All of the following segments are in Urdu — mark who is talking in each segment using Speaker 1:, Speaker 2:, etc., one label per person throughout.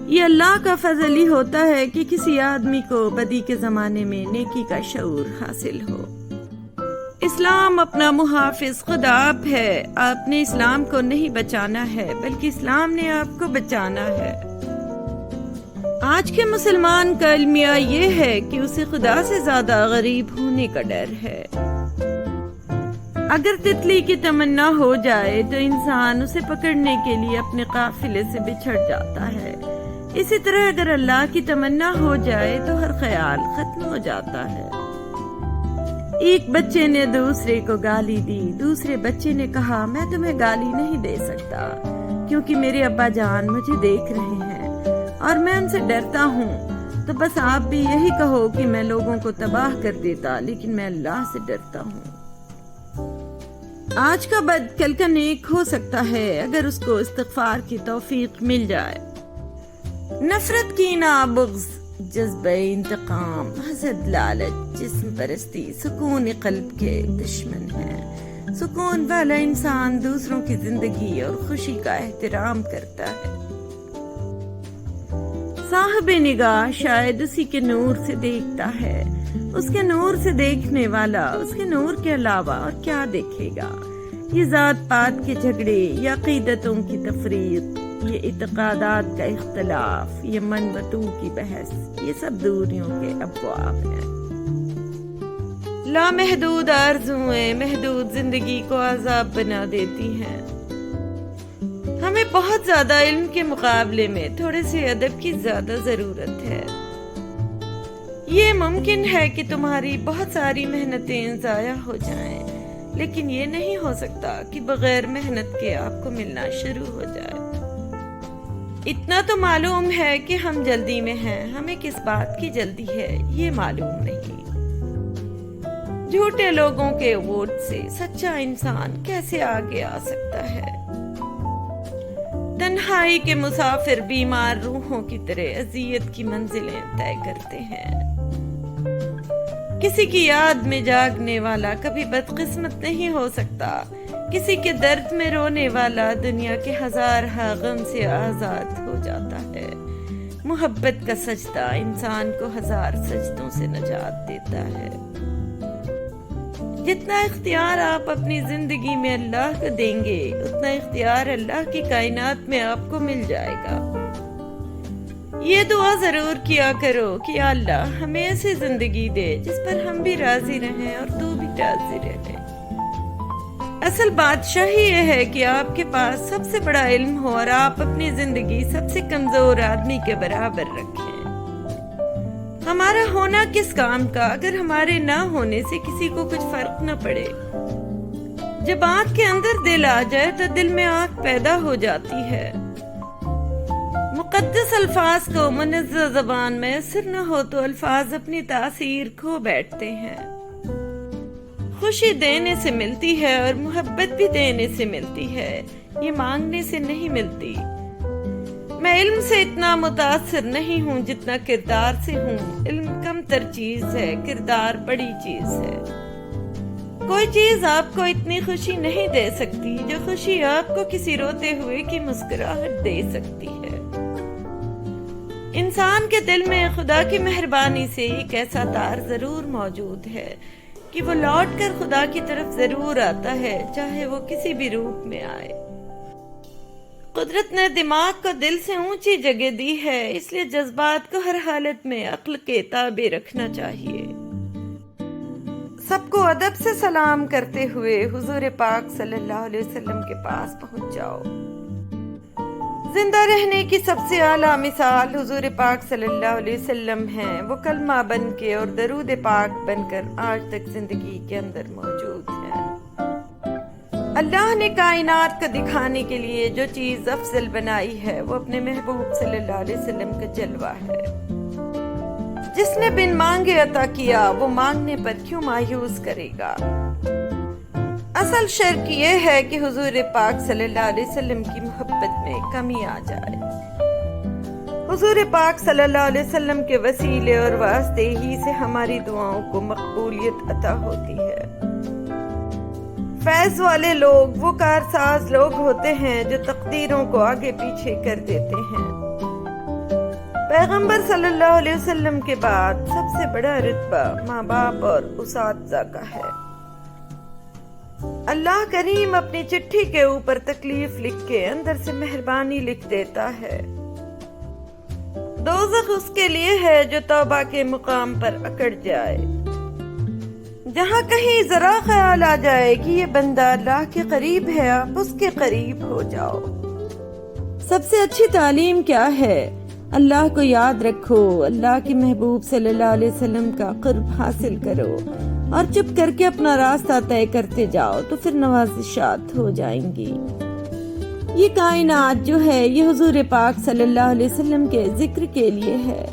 Speaker 1: یہ اللہ کا فضل ہی ہوتا ہے کہ کسی آدمی کو بدی کے زمانے میں نیکی کا شعور حاصل ہو۔ اسلام اپنا محافظ خود آپ ہے۔ آپ نے اسلام کو نہیں بچانا ہے بلکہ اسلام نے آپ کو بچانا ہے۔ آج کے مسلمان کا المیہ یہ ہے کہ اسے خدا سے زیادہ غریب ہونے کا ڈر ہے۔ اگر تتلی کی تمنا ہو جائے تو انسان اسے پکڑنے کے لیے اپنے قافلے سے بچھڑ جاتا ہے۔ اسی طرح اگر اللہ کی تمنا ہو جائے تو ہر خیال ختم ہو جاتا ہے۔ ایک بچے نے دوسرے کو گالی دی۔ دوسرے بچے نے کہا میں تمہیں گالی نہیں دے سکتا کیونکہ میرے ابا جان مجھے دیکھ رہے ہیں اور میں ان سے ڈرتا ہوں۔ تو بس آپ بھی یہی کہو کہ میں لوگوں کو تباہ کر دیتا لیکن میں اللہ سے ڈرتا ہوں۔ آج کا بد کل کا نیک ہو سکتا ہے اگر اس کو استغفار کی توفیق مل جائے۔ نفرت، کینہ، بغض، جذبہ انتقام، حسد، لالچ، جسم پرستی سکون قلب کے دشمن ہیں۔ سکون والا انسان دوسروں کی زندگی اور خوشی کا احترام کرتا ہے۔ صاحب نگاہ شاید اسی کے نور سے دیکھتا ہے۔ اس کے نور سے دیکھنے والا اس کے نور کے علاوہ اور کیا دیکھے گا؟ یہ ذات پات کے جھگڑے، یہ عقیدتوں کی تفریق، یہ اعتقادات کا اختلاف، یہ من و تو کی بحث، یہ سب دوریوں کے ابواب ہیں۔ لامحدود آرزوئیں محدود زندگی کو عذاب بنا دیتی ہیں۔ ہمیں بہت زیادہ علم کے مقابلے میں تھوڑے سے ادب کی زیادہ ضرورت ہے۔ یہ ممکن ہے کہ تمہاری بہت ساری محنتیں ضائع ہو جائیں، لیکن یہ نہیں ہو سکتا کہ بغیر محنت کے آپ کو ملنا شروع ہو جائے۔ اتنا تو معلوم ہے کہ ہم جلدی میں ہیں، ہمیں کس بات کی جلدی ہے یہ معلوم نہیں۔ جھوٹے لوگوں کے ووٹ سے سچا انسان کیسے آگے آ سکتا ہے؟ تنہائی کے مسافر بیمار روحوں کی طرح اذیت کی منزلیں طے کرتے ہیں۔ کسی کی یاد میں جاگنے والا کبھی بدقسمت نہیں ہو سکتا۔ کسی کے درد میں رونے والا دنیا کے ہزارہ غم سے آزاد ہو جاتا ہے۔ محبت کا سجدہ انسان کو ہزار سجدوں سے نجات دیتا ہے۔ جتنا اختیار آپ اپنی زندگی میں اللہ کو دیں گے اتنا اختیار اللہ کی کائنات میں آپ کو مل جائے گا۔ یہ دعا ضرور کیا کرو کہ یا اللہ ہمیں ایسی زندگی دے جس پر ہم بھی راضی رہیں اور تو بھی راضی رہے۔ اصل بادشاہی یہ ہے کہ آپ کے پاس سب سے بڑا علم ہو اور آپ اپنی زندگی سب سے کمزور آدمی کے برابر رکھیں۔ ہمارا ہونا کس کام کا اگر ہمارے نہ ہونے سے کسی کو کچھ فرق نہ پڑے؟ جب آنکھ کے اندر دل آ جائے تو دل میں آنکھ پیدا ہو جاتی ہے۔ مقدس الفاظ کو منزہ زبان میسر نہ ہو تو الفاظ اپنی تاثیر کھو بیٹھتے ہیں۔ خوشی دینے سے ملتی ہے اور محبت بھی دینے سے ملتی ہے، یہ مانگنے سے نہیں ملتی۔ میں علم سے اتنا متاثر نہیں ہوں جتنا کردار سے ہوں۔ علم کم تر چیز ہے، کردار بڑی چیز ہے۔ کوئی چیز آپ کو اتنی خوشی نہیں دے سکتی جو خوشی آپ کو کسی روتے ہوئے کی مسکراہٹ دے سکتی ہے۔ انسان کے دل میں خدا کی مہربانی سے ایک ایسا تار ضرور موجود ہے کہ وہ لوٹ کر خدا کی طرف ضرور آتا ہے، چاہے وہ کسی بھی روپ میں آئے۔ قدرت نے دماغ کو دل سے اونچی جگہ دی ہے، اس لیے جذبات کو ہر حالت میں عقل کے تابع رکھنا چاہیے۔ سب کو ادب سے سلام کرتے ہوئے حضور پاک صلی اللہ علیہ وسلم کے پاس پہنچ جاؤ۔ زندہ رہنے کی سب سے اعلیٰ مثال حضور پاک صلی اللہ علیہ وسلم ہیں۔ وہ کلمہ بن کے اور درود پاک بن کر آج تک زندگی کے اندر موجود ہیں۔ اللہ نے کائنات کو دکھانے کے لیے جو چیز افضل بنائی ہے وہ اپنے محبوب صلی اللہ علیہ وسلم کا جلوہ ہے۔ جس نے بن مانگے عطا کیا وہ مانگنے پر کیوں مایوس کرے گا؟ اصل شرک یہ ہے کہ حضور پاک صلی اللہ علیہ وسلم کی محبت میں کمی آ جائے۔ حضور پاک صلی اللہ علیہ وسلم کے وسیلے اور واسطے ہی سے ہماری دعاؤں کو مقبولیت عطا ہوتی ہے۔ فیض والے لوگ وہ کارساز لوگ ہوتے ہیں جو تقدیروں کو آگے پیچھے کر دیتے ہیں۔ پیغمبر صلی اللہ علیہ وسلم کے بعد سب سے بڑا رتبہ ماں باپ اور اساتذہ کا ہے۔ اللہ کریم اپنی چٹھی کے اوپر تکلیف لکھ کے اندر سے مہربانی لکھ دیتا ہے۔ دوزخ اس کے لیے ہے جو توبہ کے مقام پر اکڑ جائے۔ جہاں کہیں ذرا خیال آ جائے کہ یہ بندہ اللہ کے قریب ہے، آپ اس کے قریب ہو جاؤ۔ سب سے اچھی تعلیم کیا ہے؟ اللہ کو یاد رکھو، اللہ کے محبوب صلی اللہ علیہ وسلم کا قرب حاصل کرو اور چپ کر کے اپنا راستہ طے کرتے جاؤ تو پھر نوازشات ہو جائیں گی۔ یہ کائنات جو ہے یہ حضور پاک صلی اللہ علیہ وسلم کے ذکر کے لیے ہے۔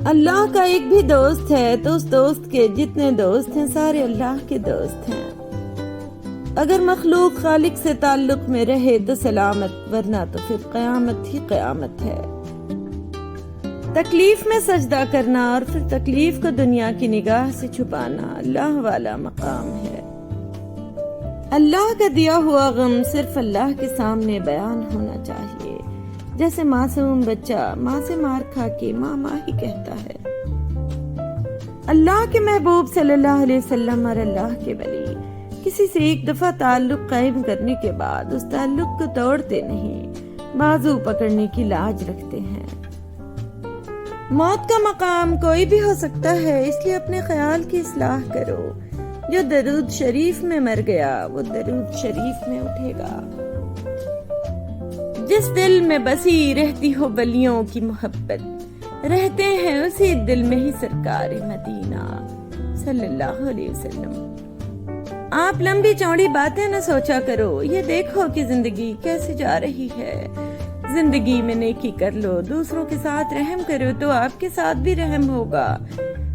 Speaker 1: اللہ کا ایک بھی دوست ہے تو اس دوست کے جتنے دوست ہیں سارے اللہ کے دوست ہیں۔ اگر مخلوق خالق سے تعلق میں رہے تو سلامت، ورنہ تو پھر قیامت ہی قیامت ہے۔ تکلیف میں سجدہ کرنا اور پھر تکلیف کو دنیا کی نگاہ سے چھپانا اللہ والا مقام ہے۔ اللہ کا دیا ہوا غم صرف اللہ کے سامنے بیان ہونا چاہیے، جیسے معصوم بچہ ماں سے مار کھا کے ماں ماں ہی کہتا ہے۔ اللہ کے محبوب صلی اللہ علیہ وسلم اور اللہ کے ولی کسی سے ایک دفعہ تعلق قائم کرنے کے بعد اس تعلق کو توڑتے نہیں، بازو پکڑنے کی لاج رکھتے ہیں۔ موت کا مقام کوئی بھی ہو سکتا ہے، اس لیے اپنے خیال کی اصلاح کرو۔ جو درود شریف میں مر گیا وہ درود شریف میں اٹھے گا۔ جس دل میں بسی رہتی ہو ولیوں کی محبت، رہتے ہیں اسی دل میں ہی سرکار مدینہ صلی اللہ علیہ وسلم۔ آپ لمبی چوڑی باتیں نہ سوچا کرو، یہ دیکھو کہ زندگی کیسے جا رہی ہے۔ زندگی میں نیکی کر لو، دوسروں کے ساتھ رحم کرو تو آپ کے ساتھ بھی رحم ہوگا۔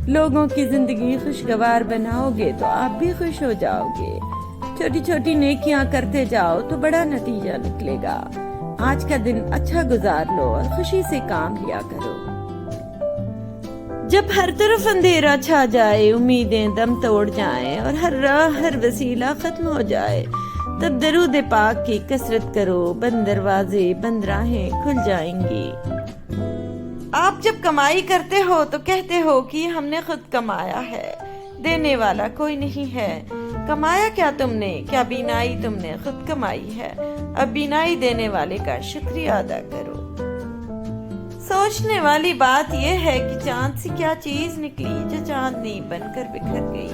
Speaker 1: لوگوں کی زندگی خوشگوار بناؤ گے تو آپ بھی خوش ہو جاؤ گے۔ چھوٹی چھوٹی نیکیاں کرتے جاؤ تو بڑا نتیجہ نکلے گا۔ آج کا دن اچھا گزار لو اور خوشی سے کام لیا کرو۔ جب ہر طرف اندھیرا چھا جائے، امیدیں دم توڑ جائیں اور ہر راہ ہر وسیلہ ختم ہو جائے، تب درود پاک کی کثرت کرو، بند دروازے بند راہیں کھل جائیں گی۔ آپ جب کمائی کرتے ہو تو کہتے ہو کہ ہم نے خود کمایا ہے، دینے والا کوئی نہیں ہے۔ کمایا کیا تم نے؟ کیا بینائی تم نے خود کمائی ہے؟ اب بینائی دینے والے کا شکریہ ادا کرو۔ سوچنے والی بات یہ ہے کہ چاند سے کیا چیز نکلی جو چاندنی بن کر بکھر گئی؟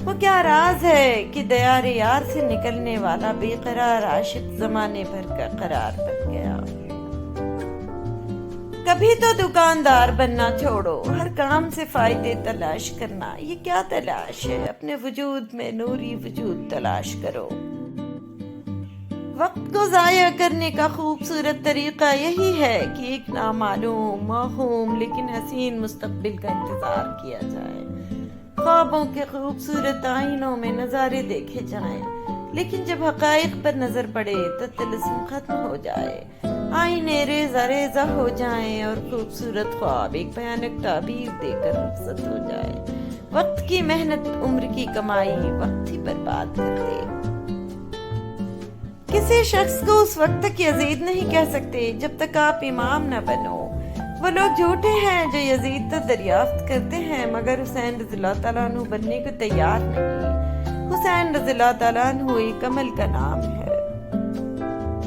Speaker 1: وہ کیا راز ہے کہ دیار یار سے نکلنے والا بے قرار عاشق زمانے بھر کا قرار بن گیا؟ کبھی تو دکاندار بننا چھوڑو، ہر کام سے فائدے تلاش کرنا۔ یہ کیا تلاش ہے؟ اپنے وجود میں نوری وجود تلاش کرو۔ وقت کو ضائع کرنے کا خوبصورت طریقہ یہی ہے کہ ایک نامعلوم، موہوم لیکن حسین مستقبل کا انتظار کیا جائے۔ خوابوں کے خوبصورت آئینوں میں نظارے دیکھے جائیں، لیکن جب حقائق پر نظر پڑے تو طلسم ختم ہو جائے، آئینے ریزہ ریزہ ہو جائیں اور خوبصورت خواب ایک بھیانک تعبیر دے کر رخصت ہو جائے۔ وقت کی محنت، عمر کی کمائی وقت ہی برباد کر دے۔ کسی شخص کو اس وقت تک یزید نہیں کہہ سکتے جب تک آپ امام نہ بنو۔ وہ لوگ جھوٹے ہیں جو یزید تو دریافت کرتے ہیں مگر حسین رضی اللہ تعالیٰ عنہ بننے کو تیار نہیں۔ حسین رضی اللہ تعالیٰ عنہ ایک عمل کا نام ہے۔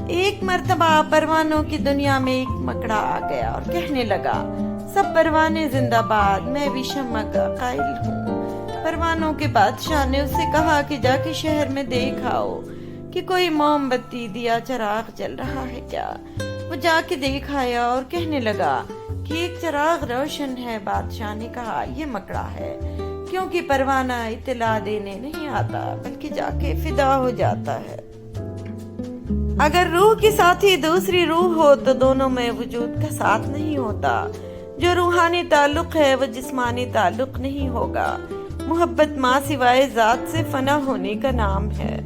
Speaker 1: ایک مرتبہ پروانوں کی دنیا میں ایک مکڑا آ گیا اور کہنے لگا، سب پروانے زندہ باد، میں بھی شمع کا قائل ہوں۔ پروانوں کے بادشاہ نے اس سے کہا کہ جا کے شہر میں دیکھ آؤ کہ کوئی موم بتی دیا چراغ جل رہا ہے کیا۔ وہ جا کے دیکھ آیا اور کہنے لگا کہ ایک چراغ روشن ہے۔ بادشاہ نے کہا یہ مکڑا ہے، کیونکہ پروانہ اطلاع دینے نہیں آتا بلکہ جا کے فدا ہو جاتا ہے۔ اگر روح کی ساتھی دوسری روح ہو تو دونوں میں وجود کا ساتھ نہیں ہوتا۔ جو روحانی تعلق ہے وہ جسمانی تعلق نہیں ہوگا۔ محبت ماں سوائے ذات سے فنا ہونے کا نام ہے۔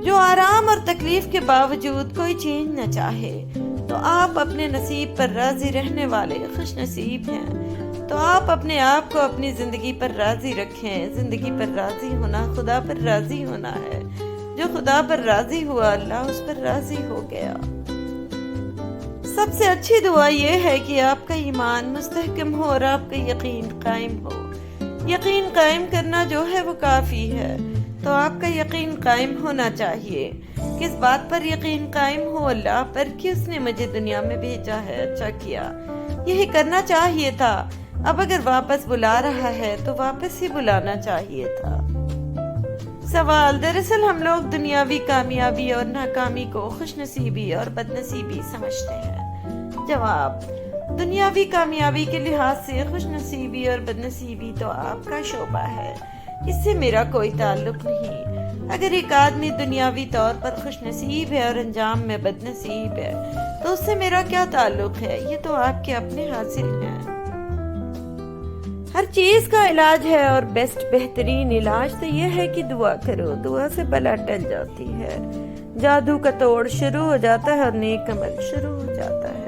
Speaker 1: جو آرام اور تکلیف کے باوجود کوئی چینج نہ چاہے تو آپ اپنے نصیب پر راضی رہنے والے خوش نصیب ہیں۔ تو آپ اپنے آپ کو اپنی زندگی پر راضی رکھیں۔ زندگی پر راضی ہونا خدا پر راضی ہونا ہے۔ جو خدا پر راضی ہوا اللہ اس پر راضی ہو گیا۔ سب سے اچھی دعا یہ ہے کہ آپ کا ایمان مستحکم ہو اور آپ کا یقین قائم ہو۔ یقین قائم کرنا جو ہے وہ کافی ہے، تو آپ کا یقین قائم ہونا چاہیے۔ کس بات پر یقین قائم ہو؟ اللہ پر، کہ اس نے مجھے دنیا میں بھیجا ہے، اچھا کیا، یہی کرنا چاہیے تھا۔ اب اگر واپس بلا رہا ہے تو واپس ہی بلانا چاہیے تھا۔ سوال: دراصل ہم لوگ دنیاوی کامیابی اور ناکامی کو خوش نصیبی اور بد نصیبی سمجھتے ہیں۔ جواب: دنیاوی کامیابی کے لحاظ سے خوش نصیبی اور بد نصیبی تو آپ کا شعبہ ہے، اس سے میرا کوئی تعلق نہیں۔ اگر ایک آدمی دنیاوی طور پر خوش نصیب ہے اور انجام میں بد نصیب ہے تو اس سے میرا کیا تعلق ہے؟ یہ تو آپ کے اپنے حاصل ہیں۔ ہر چیز کا علاج ہے اور بہترین علاج تو یہ ہے کہ دعا کرو، دعا سے بلا ٹل جاتی ہے، جادو کا توڑ شروع ہو جاتا ہے اور نیک عمل شروع ہو جاتا ہے۔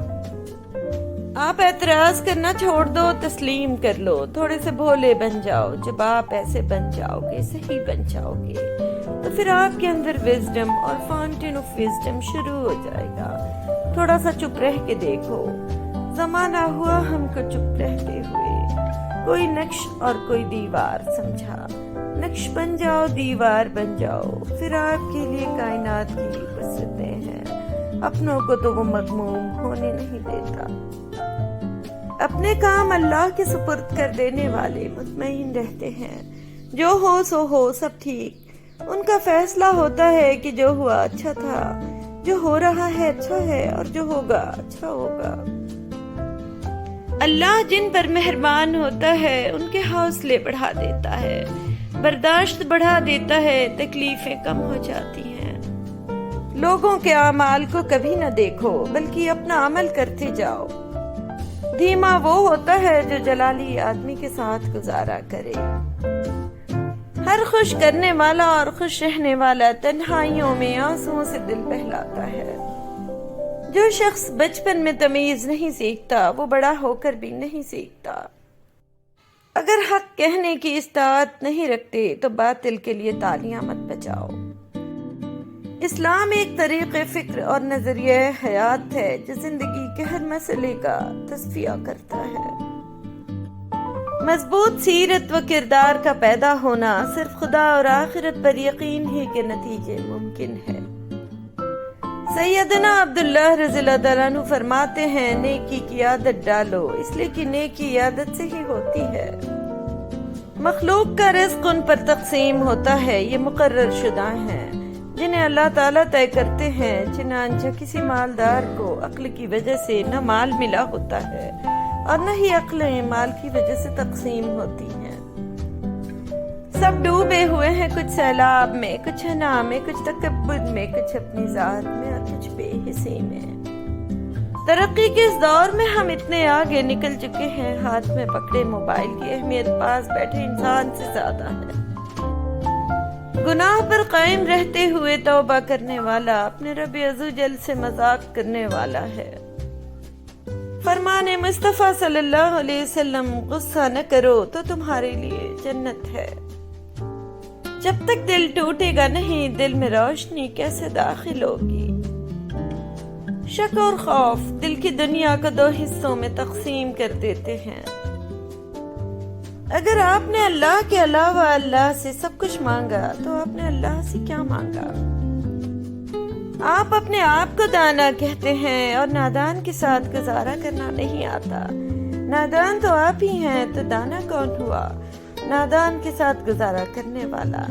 Speaker 1: آپ اعتراض کرنا چھوڑ دو، تسلیم کر لو، تھوڑے سے بھولے بن جاؤ۔ جب آپ ایسے بن جاؤ گے، صحیح بن جاؤ گے، تو پھر آپ کے اندر وزڈم اور فاؤنٹین آف وزڈم شروع ہو جائے گا۔ تھوڑا سا چپ رہ کے دیکھو، زمانہ ہوا ہم کو چپ رہتے ہوئے، کوئی نقش اور کوئی دیوار سمجھا، نقش بن جاؤ، دیوار بن جاؤ، پھر آپ کے لیے کائنات کی وسعتیں ہیں، اپنوں کو تو وہ مغموم ہونے نہیں دیتا۔ اپنے کام اللہ کے سپرد کر دینے والے مطمئن رہتے ہیں، جو ہو سو ہو، سب ٹھیک۔ ان کا فیصلہ ہوتا ہے کہ جو ہوا اچھا تھا، جو ہو رہا ہے اچھا ہے، اور جو ہوگا اچھا ہوگا۔ اللہ جن پر مہربان ہوتا ہے ان کے حوصلے بڑھا دیتا ہے، برداشت بڑھا دیتا ہے، تکلیفیں کم ہو جاتی ہیں۔ لوگوں کے اعمال کو کبھی نہ دیکھو بلکہ اپنا عمل کرتے جاؤ۔ دھیما وہ ہوتا ہے جو جلالی آدمی کے ساتھ گزارا کرے۔ ہر خوش کرنے والا اور خوش رہنے والا تنہائیوں میں آنسوؤں سے دل بہلاتا ہے۔ جو شخص بچپن میں تمیز نہیں سیکھتا وہ بڑا ہو کر بھی نہیں سیکھتا۔ اگر حق کہنے کی استطاعت نہیں رکھتے تو باطل کے لیے تالیاں مت بجاؤ۔ اسلام ایک طریق فکر اور نظریہ حیات ہے جو زندگی کے ہر مسئلے کا تصفیہ کرتا ہے۔ مضبوط سیرت و کردار کا پیدا ہونا صرف خدا اور آخرت پر یقین ہی کے نتیجے ممکن ہے۔ سیدنا عبداللہ رضی اللہ عنہ فرماتے ہیں، نیکی کی عادت ڈالو، اس لیے کہ نیکی عادت سے ہی ہوتی ہے۔ مخلوق کا رزق ان پر تقسیم ہوتا ہے، یہ مقرر شدہ ہیں جنہیں اللہ تعالیٰ طے کرتے ہیں۔ چنانچہ کسی مالدار کو عقل کی وجہ سے نہ مال ملا ہوتا ہے اور نہ ہی عقلیں مال کی وجہ سے تقسیم ہوتی ہیں۔ سب ڈوبے ہوئے ہیں، کچھ سیلاب میں، کچھ حنا میں، کچھ تکبر میں، کچھ اپنی ذات میں اور کچھ بے حسی میں۔ ترقی کے اس دور میں ہم اتنے آگے نکل چکے ہیں، ہاتھ میں پکڑے موبائل کی اہمیت پاس بیٹھے انسان سے زیادہ ہے۔ گناہ پر قائم رہتے ہوئے توبہ کرنے والا اپنے رب عزوجل سے مذاق کرنے والا ہے۔ فرمان مصطفیٰ صلی اللہ علیہ وسلم، غصہ نہ کرو تو تمہارے لیے جنت ہے۔ جب تک دل ٹوٹے گا نہیں، دل میں روشنی کیسے داخل ہوگی؟ شک اور خوف دل کی دنیا کو دو حصوں میں تقسیم کر دیتے ہیں۔ اگر آپ نے اللہ کے علاوہ اللہ سے سب کچھ مانگا تو آپ نے اللہ سے کیا مانگا؟ آپ اپنے آپ کو دانا کہتے ہیں اور نادان کے ساتھ گزارا کرنا نہیں آتا۔ نادان تو آپ ہی ہیں، تو دانا کون ہوا؟ نادان کے ساتھ گزارا کرنے والا۔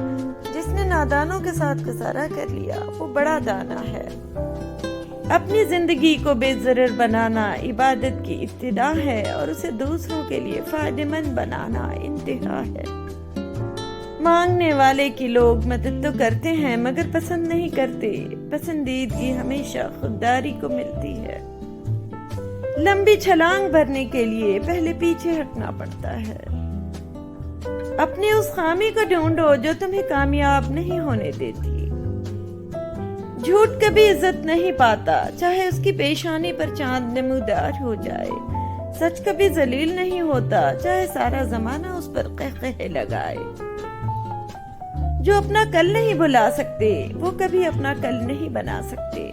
Speaker 1: جس نے نادانوں کے ساتھ گزارا کر لیا وہ بڑا دانا ہے۔ اپنی زندگی کو بے ضرر بنانا عبادت کی ابتدا ہے اور اسے دوسروں کے لیے فائدہ مند بنانا انتہا ہے۔ مانگنے والے کی لوگ مدد تو کرتے ہیں مگر پسند نہیں کرتے۔ پسندیدگی ہمیشہ خودداری کو ملتی ہے۔ لمبی چھلانگ بھرنے کے لیے پہلے پیچھے ہٹنا پڑتا ہے۔ اپنی اس خامی کو ڈھونڈو جو تمہیں کامیاب نہیں ہونے دیتی۔ جھوٹ کبھی عزت نہیں پاتا، چاہے اس کی پیشانی پر چاند نمودار ہو جائے۔ سچ کبھی ذلیل نہیں ہوتا، چاہے سارا زمانہ اس پر قہقہے لگائے۔ جو اپنا کل نہیں بھلا سکتے وہ کبھی اپنا کل نہیں بنا سکتے۔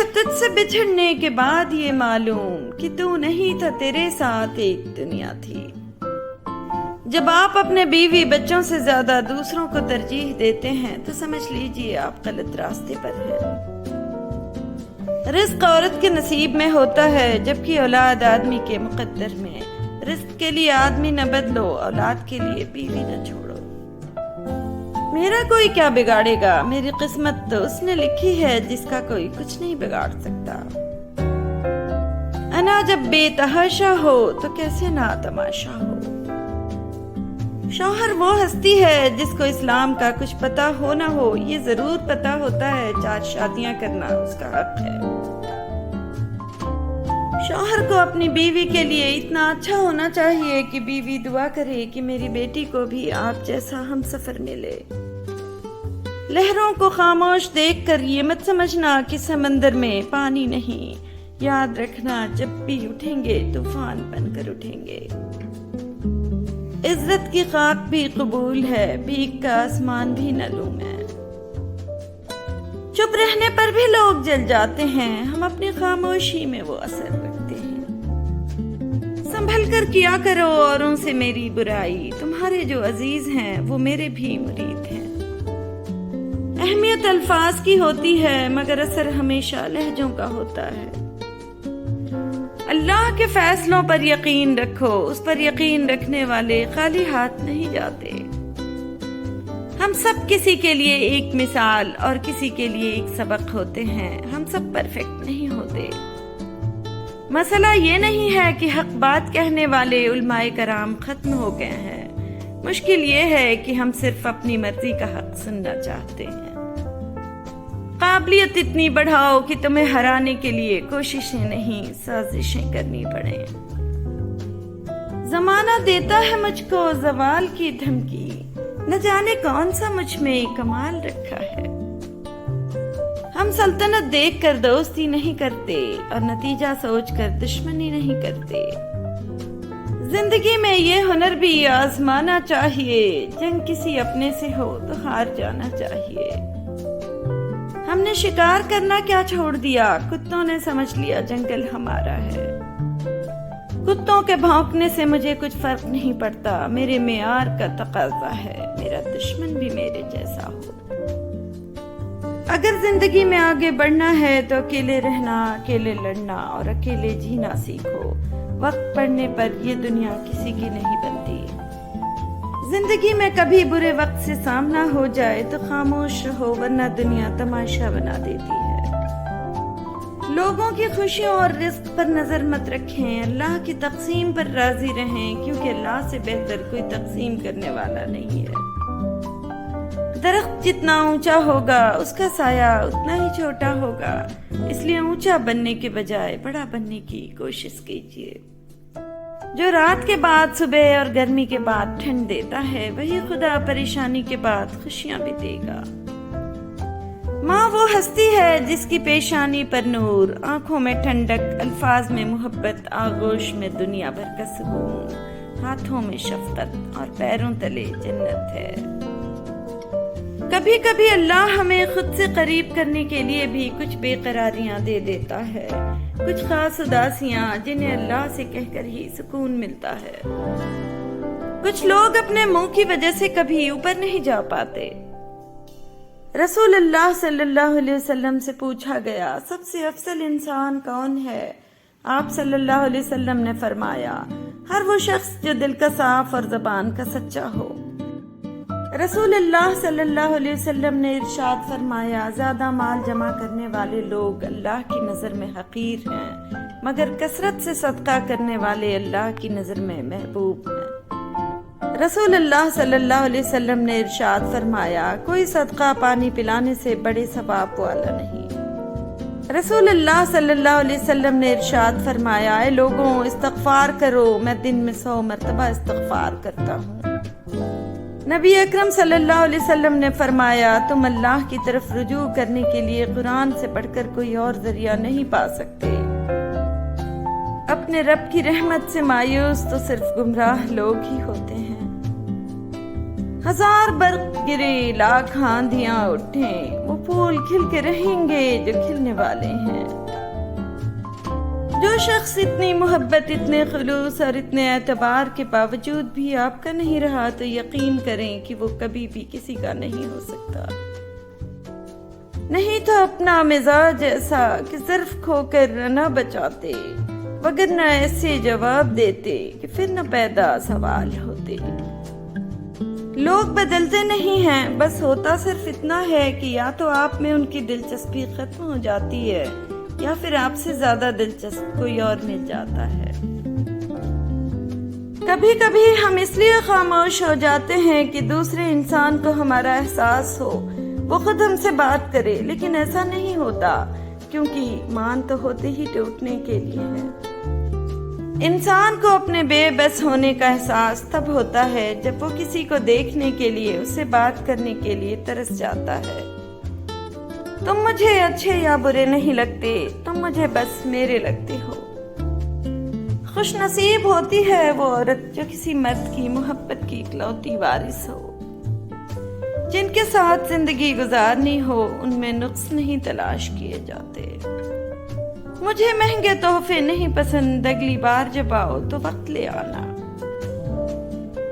Speaker 1: مگر تجھ سے بچھڑنے کے بعد یہ معلوم کہ تو نہیں تھا، تیرے ساتھ ایک دنیا تھی۔ جب آپ اپنے بیوی بچوں سے زیادہ دوسروں کو ترجیح دیتے ہیں تو سمجھ لیجئے آپ غلط راستے پر ہیں۔ رزق عورت کے نصیب میں ہوتا ہے، جبکہ اولاد آدمی کے مقدر میں۔ رزق کے لیے آدمی نہ بدلو، اولاد کے لیے بیوی نہ چھوڑو۔ میرا کوئی کیا بگاڑے گا، میری قسمت تو اس نے لکھی ہے جس کا کوئی کچھ نہیں بگاڑ سکتا۔ انا جب بے تحاشا ہو تو کیسے نہ تماشا ہو۔ شوہر وہ ہستی ہے جس کو اسلام کا کچھ پتا ہو نہ ہو، یہ ضرور پتا ہوتا ہے 4 شادیاں کرنا اس کا حق ہے۔ شوہر کو اپنی بیوی کے لیے اتنا اچھا ہونا چاہیے کہ بیوی دعا کرے کہ میری بیٹی کو بھی آپ جیسا ہم سفر ملے۔ لہروں کو خاموش دیکھ کر یہ مت سمجھنا کہ سمندر میں پانی نہیں، یاد رکھنا جب بھی اٹھیں گے طوفان بن کر اٹھیں گے۔ عزت کی خاک بھی قبول ہے، بھیک کا آسمان بھی نلوم ہے۔ چپ رہنے پر بھی لوگ جل جاتے ہیں، ہم اپنی خاموشی میں وہ اثر رکھتے ہیں۔ سنبھل کر کیا کرو اوروں سے میری برائی، تمہارے جو عزیز ہیں وہ میرے بھی مرید ہیں۔ اہمیت الفاظ کی ہوتی ہے مگر اثر ہمیشہ لہجوں کا ہوتا ہے۔ اللہ کے فیصلوں پر یقین رکھو، اس پر یقین رکھنے والے خالی ہاتھ نہیں جاتے۔ ہم سب کسی کے لیے ایک مثال اور کسی کے لیے ایک سبق ہوتے ہیں، ہم سب پرفیکٹ نہیں ہوتے۔ مسئلہ یہ نہیں ہے کہ حق بات کہنے والے علماء کرام ختم ہو گئے ہیں، مشکل یہ ہے کہ ہم صرف اپنی مرضی کا حق سننا چاہتے ہیں۔ قابلیت اتنی بڑھاؤ کہ تمہیں ہرانے کے لیے کوششیں نہیں سازشیں کرنی پڑیں۔ زمانہ دیتا ہے مجھ کو زوال کی دھمکی، نہ جانے کون سا مجھ میں کمال رکھا ہے۔ ہم سلطنت دیکھ کر دوستی نہیں کرتے اور نتیجہ سوچ کر دشمنی نہیں کرتے۔ زندگی میں یہ ہنر بھی آزمانا چاہیے، جنگ کسی اپنے سے ہو تو ہار جانا چاہیے۔ ہم نے شکار کرنا کیا چھوڑ دیا، کتوں نے سمجھ لیا جنگل ہمارا ہے۔ کتوں کے بھونکنے سے مجھے کچھ فرق نہیں پڑتا، میرے معیار کا تقاضا ہے میرا دشمن بھی میرے جیسا ہو۔ اگر زندگی میں آگے بڑھنا ہے تو اکیلے رہنا، اکیلے لڑنا اور اکیلے جینا سیکھو۔ وقت پڑنے پر یہ دنیا کسی کی نہیں بنتی۔ زندگی میں کبھی برے وقت سے سامنا ہو جائے تو خاموش رہو، ورنہ دنیا تماشا بنا دیتی ہے۔ لوگوں کی خوشیوں اور رزق پر نظر مت رکھیں، اللہ کی تقسیم پر راضی رہیں، کیونکہ اللہ سے بہتر کوئی تقسیم کرنے والا نہیں ہے۔ درخت جتنا اونچا ہوگا اس کا سایہ اتنا ہی چھوٹا ہوگا، اس لیے اونچا بننے کے بجائے بڑا بننے کی کوشش کیجیے۔ جو رات کے بعد صبح اور گرمی کے بعد ٹھنڈ دیتا ہے وہی خدا پریشانی کے بعد خوشیاں بھی دے گا۔ ماں وہ ہستی ہے جس کی پیشانی پر نور، آنکھوں میں ٹھنڈک، الفاظ میں محبت، آغوش میں دنیا بھر کا سکون، ہاتھوں میں شفقت اور پیروں تلے جنت ہے۔ کبھی کبھی اللہ ہمیں خود سے قریب کرنے کے لیے بھی کچھ بے قراریاں دے دیتا ہے، کچھ خاص اداسیاں جنہیں اللہ سے کہہ کر ہی سکون ملتا ہے۔ کچھ لوگ اپنے منہ کی وجہ سے کبھی اوپر نہیں جا پاتے۔ رسول اللہ صلی اللہ علیہ وسلم سے پوچھا گیا سب سے افضل انسان کون ہے؟ آپ صلی اللہ علیہ وسلم نے فرمایا ہر وہ شخص جو دل کا صاف اور زبان کا سچا ہو۔ رسول اللہ صلی اللہ علیہ وسلم نے ارشاد فرمایا زیادہ مال جمع کرنے والے لوگ اللہ کی نظر میں حقیر ہیں، مگر کثرت سے صدقہ کرنے والے اللہ کی نظر میں محبوب ہیں۔ رسول اللہ صلی اللہ علیہ وسلم نے ارشاد فرمایا کوئی صدقہ پانی پلانے سے بڑے ثواب والا نہیں۔ رسول اللہ صلی اللہ علیہ وسلم نے ارشاد فرمایا اے لوگوں استغفار کرو، میں دن میں 100 مرتبہ استغفار کرتا ہوں۔ نبی اکرم صلی اللہ علیہ وسلم نے فرمایا تم اللہ کی طرف رجوع کرنے کے لیے قرآن سے پڑھ کر کوئی اور ذریعہ نہیں پا سکتے۔ اپنے رب کی رحمت سے مایوس تو صرف گمراہ لوگ ہی ہوتے ہیں۔ 1000 برق گرے، لاکھ آندھیاں اٹھیں، وہ پھول کھل کے رہیں گے جو کھلنے والے ہیں۔ جو شخص اتنی محبت، اتنے خلوص اور اتنے اعتبار کے باوجود بھی آپ کا نہیں رہا تو یقین کریں کہ وہ کبھی بھی کسی کا نہیں ہو سکتا۔ نہیں تو اپنا مزاج ایسا کہ ظرف کھو کر نہ بچاتے، وگرنہ ایسے جواب دیتے کہ پھر نہ پیدا سوال ہوتے۔ لوگ بدلتے نہیں ہیں، بس ہوتا صرف اتنا ہے کہ یا تو آپ میں ان کی دلچسپی ختم ہو جاتی ہے یا پھر آپ سے زیادہ دلچسپ کوئی اور مل جاتا ہے۔ کبھی کبھی ہم اس لیے خاموش ہو جاتے ہیں کہ دوسرے انسان کو ہمارا احساس ہو، وہ خود ہم سے بات کرے، لیکن ایسا نہیں ہوتا کیونکہ مان تو ہوتے ہی ٹوٹنے کے لیے ہے۔ انسان کو اپنے بے بس ہونے کا احساس تب ہوتا ہے جب وہ کسی کو دیکھنے کے لیے، اس سے بات کرنے کے لیے ترس جاتا ہے۔ تم مجھے اچھے یا برے نہیں لگتے، تم مجھے بس میرے لگتے ہو۔ خوش نصیب ہوتی ہے وہ عورت جو کسی مرد کی محبت کی اکلوتی وارث ہو۔ جن کے ساتھ زندگی گزارنی ہو ان میں نقص نہیں تلاش کیے جاتے۔ مجھے مہنگے تحفے نہیں پسند، اگلی بار جب آؤ تو وقت لے آنا۔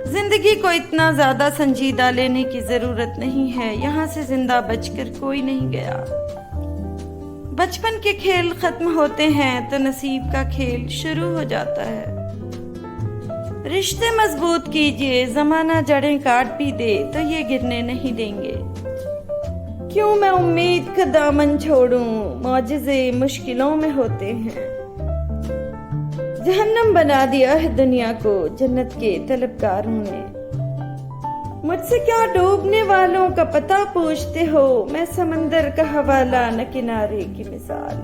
Speaker 1: زندگی کو اتنا زیادہ سنجیدہ لینے کی ضرورت نہیں ہے، یہاں سے زندہ بچ کر کوئی نہیں گیا۔ بچپن کے کھیل ختم ہوتے ہیں تو نصیب کا کھیل شروع ہو جاتا ہے۔ رشتے مضبوط کیجئے، زمانہ جڑیں کاٹ بھی دے تو یہ گرنے نہیں دیں گے۔ کیوں میں امید کا دامن چھوڑوں، معجزے مشکلوں میں ہوتے ہیں۔ جہنم بنا دیا ہے دنیا کو جنت کے طلبگاروں نے۔ مجھ سے کیا ڈوبنے والوں کا پتہ پوچھتے ہو، میں سمندر کا حوالہ نہ کنارے کی مثال۔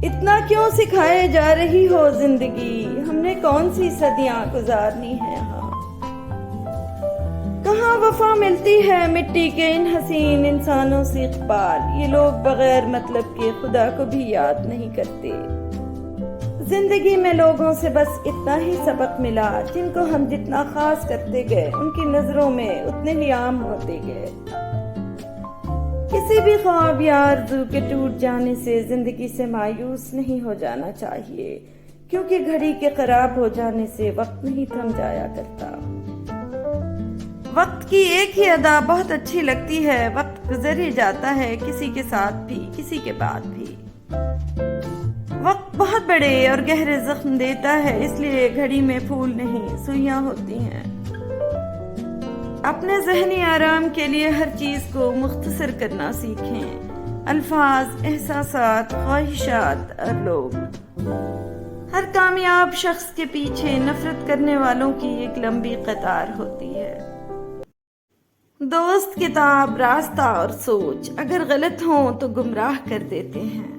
Speaker 1: اتنا کیوں سکھائے جا رہی ہو زندگی، ہم نے کون سی صدیاں گزارنی ہے ہاں۔ کہاں وفا ملتی ہے مٹی کے ان حسین انسانوں سے اقبال، یہ لوگ بغیر مطلب کے خدا کو بھی یاد نہیں کرتے۔ زندگی میں لوگوں سے بس اتنا ہی سبق ملا، جن کو ہم جتنا خاص کرتے گئے ان کی نظروں میں اتنے ہی عام ہوتے گئے۔ کسی بھی خواب یا آرزو کے ٹوٹ جانے سے زندگی سے مایوس نہیں ہو جانا چاہیے، کیونکہ گھڑی کے خراب ہو جانے سے وقت نہیں تھم جایا کرتا۔ وقت کی ایک ہی ادا بہت اچھی لگتی ہے، وقت گزر ہی جاتا ہے، کسی کے ساتھ بھی کسی کے بعد بھی۔ وقت بہت بڑے اور گہرے زخم دیتا ہے، اس لیے گھڑی میں پھول نہیں سوئیاں ہوتی ہیں۔ اپنے ذہنی آرام کے لیے ہر چیز کو مختصر کرنا سیکھیں، الفاظ، احساسات، خواہشات اور لوگ۔ ہر کامیاب شخص کے پیچھے نفرت کرنے والوں کی ایک لمبی قطار ہوتی ہے۔ دوست، کتاب، راستہ اور سوچ اگر غلط ہوں تو گمراہ کر دیتے ہیں۔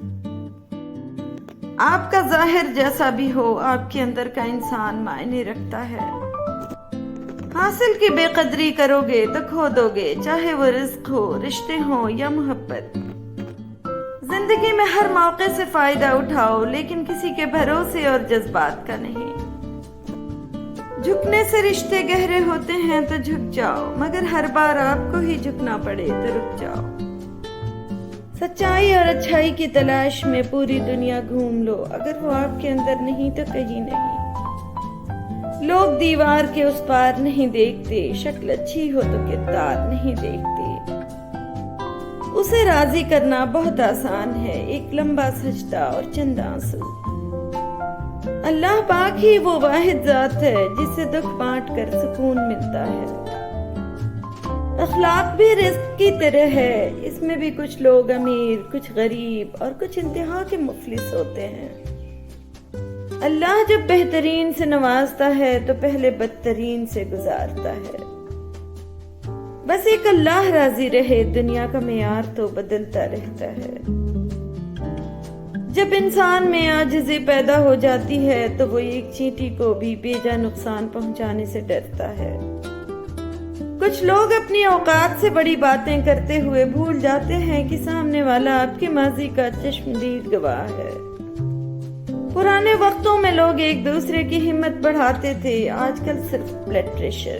Speaker 1: آپ کا ظاہر جیسا بھی ہو، آپ کے اندر کا انسان معنی رکھتا ہے۔ حاصل کی بے قدری کرو گے تو کھو دو گے، چاہے وہ رزق ہو، رشتے ہوں یا محبت۔ زندگی میں ہر موقع سے فائدہ اٹھاؤ، لیکن کسی کے بھروسے اور جذبات کا نہیں۔ جھکنے سے رشتے گہرے ہوتے ہیں تو جھک جاؤ، مگر ہر بار آپ کو ہی جھکنا پڑے تو رک جاؤ۔ سچائی اور اچھائی کی تلاش میں پوری دنیا گھوم لو، اگر وہ آپ کے اندر نہیں تو کہیں نہیں۔ لوگ دیوار کے اس پار نہیں دیکھتے، شکل اچھی ہو تو کردار نہیں دیکھتے۔ اسے راضی کرنا بہت آسان ہے، ایک لمبا سجدہ اور چند آنسو۔ اللہ پاک ہی وہ واحد ذات ہے جسے دکھ بانٹ کر سکون ملتا ہے۔ اخلاق بھی رزق کی طرح ہے، اس میں بھی کچھ لوگ امیر، کچھ غریب اور کچھ انتہا کے مفلس ہوتے ہیں۔ اللہ جب بہترین سے نوازتا ہے تو پہلے بدترین سے گزارتا ہے۔ بس ایک اللہ راضی رہے، دنیا کا معیار تو بدلتا رہتا ہے۔ جب انسان میں عاجزی پیدا ہو جاتی ہے تو وہ ایک چینٹی کو بھی بے جا نقصان پہنچانے سے ڈرتا ہے۔ کچھ لوگ اپنی اوقات سے بڑی باتیں کرتے ہوئے بھول جاتے ہیں کہ سامنے والا آپ کے ماضی کا چشمدید گواہ ہے۔ پرانے وقتوں میں لوگ ایک دوسرے کی ہمت بڑھاتے تھے، آج کل صرف بلڈ پریشر۔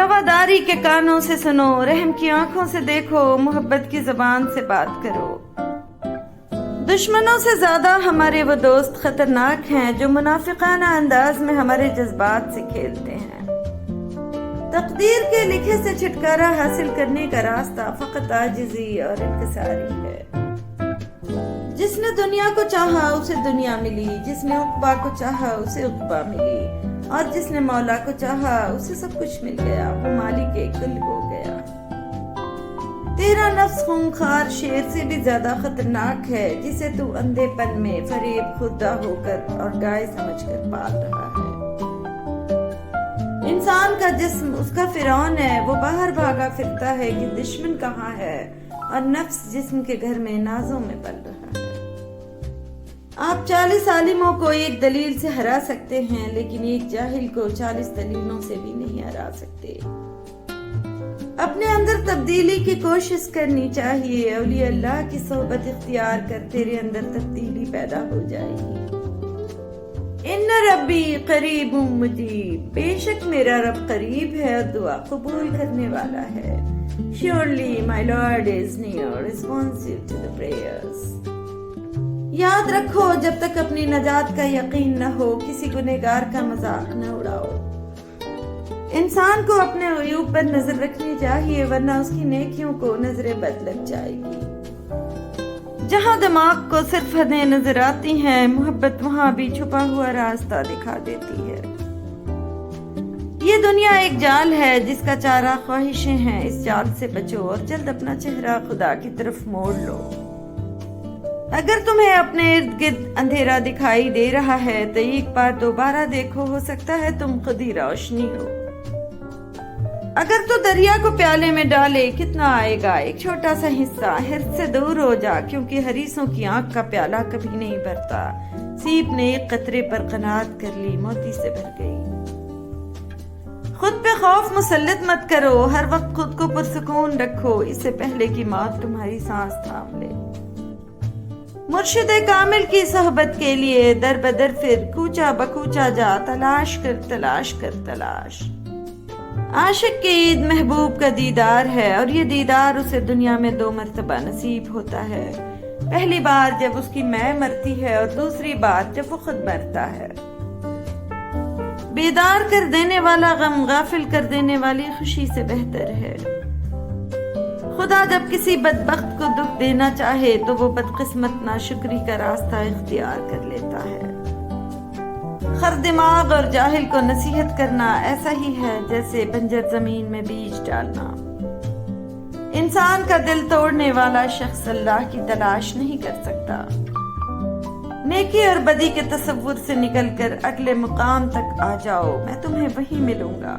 Speaker 1: رواداری کے کانوں سے سنو، رحم کی آنکھوں سے دیکھو، محبت کی زبان سے بات کرو۔ دشمنوں سے زیادہ ہمارے وہ دوست خطرناک ہیں جو منافقانہ انداز میں ہمارے جذبات سے کھیلتے ہیں۔ تقدیر کے لکھے سے چھٹکارا حاصل کرنے کا راستہ فقط عاجزی اور انکساری ہے۔ جس نے دنیا کو چاہا اسے دنیا ملی، جس نے عقبہ کو چاہا اسے عقبہ ملی، اور جس نے مولا کو چاہا اسے سب کچھ مل گیا، وہ مالک کل ہو گیا۔ تیرا نفس خونخوار شیر سے بھی زیادہ خطرناک ہے جسے تو اندھے پن میں فریب خودہ ہو کر اور گائے سمجھ کر پال رہا ہے۔ انسان کا جسم اس کا فرعون ہے، وہ باہر بھاگا پھرتا ہے کہ دشمن کہاں ہے، اور نفس جسم کے گھر میں نازوں میں پل رہا ہے۔ آپ 40 عالموں کو ایک دلیل سے ہرا سکتے ہیں، لیکن ایک جاہل کو 40 دلیلوں سے بھی نہیں ہرا سکتے۔ اپنے اندر تبدیلی کی کوشش کرنی چاہیے، اولیاء اللہ کی صحبت اختیار کر تیرے اندر تبدیلی پیدا ہو جائے گی۔ ان ربی قریب مجیب، بے شک میرا رب قریب ہے اور دعا قبول کرنے والا ہے۔ Surely my Lord is near, responsive to the prayers۔ یاد رکھو جب تک اپنی نجات کا یقین نہ ہو کسی گنہگار کا مذاق نہ اڑاؤ۔ انسان کو اپنے عیوب پر نظر رکھنی چاہیے، ورنہ اس کی نیکیوں کو نظر بد لگ جائے گی۔ جہاں دماغ کو صرف حدیں نظر آتی ہیں، محبت وہاں بھی چھپا ہوا راستہ دکھا دیتی ہے۔ یہ دنیا ایک جال ہے جس کا چارہ خواہشیں ہیں، اس جال سے بچو اور جلد اپنا چہرہ خدا کی طرف موڑ لو۔ اگر تمہیں اپنے ارد گرد اندھیرا دکھائی دے رہا ہے تو ایک بار دوبارہ دیکھو، ہو سکتا ہے تم خود ہی روشنی ہو۔ اگر تو دریا کو پیالے میں ڈالے کتنا آئے گا، ایک چھوٹا سا حصہ، حرص سے دور ہو جا، کیونکہ حریصوں کی آنکھ کا پیالہ کبھی نہیں بھرتا۔ سیپ نے ایک قطرے پر قناعت کر لی، موتی سے بھر گئی۔ خود پہ خوف مسلط مت کرو، ہر وقت خود کو پرسکون رکھو، اس سے پہلے کہ موت تمہاری سانس تھام لے۔ مرشد کامل کی صحبت کے لیے در بدر پھر، کوچا بکوچا جا، تلاش کر تلاش کر تلاش۔ عاشق کی عید محبوب کا دیدار ہے، اور یہ دیدار اسے دنیا میں 2 مرتبہ نصیب ہوتا ہے۔ پہلی بار جب اس کی ماں مرتی ہے، اور دوسری بار جب وہ خود مرتا ہے۔ بیدار کر دینے والا غم غافل کر دینے والی خوشی سے بہتر ہے۔ خدا جب کسی بدبخت کو دکھ دینا چاہے تو وہ بدقسمت ناشکری کا راستہ اختیار کر لیتا ہے۔ خر دماغ اور جاہل کو نصیحت کرنا ایسا ہی ہے جیسے بنجر زمین میں بیج ڈالنا۔ انسان کا دل توڑنے والا شخص اللہ کی تلاش نہیں کر سکتا۔ نیکی اور بدی کے تصور سے نکل کر اگلے مقام تک آ جاؤ، میں تمہیں وہیں ملوں گا۔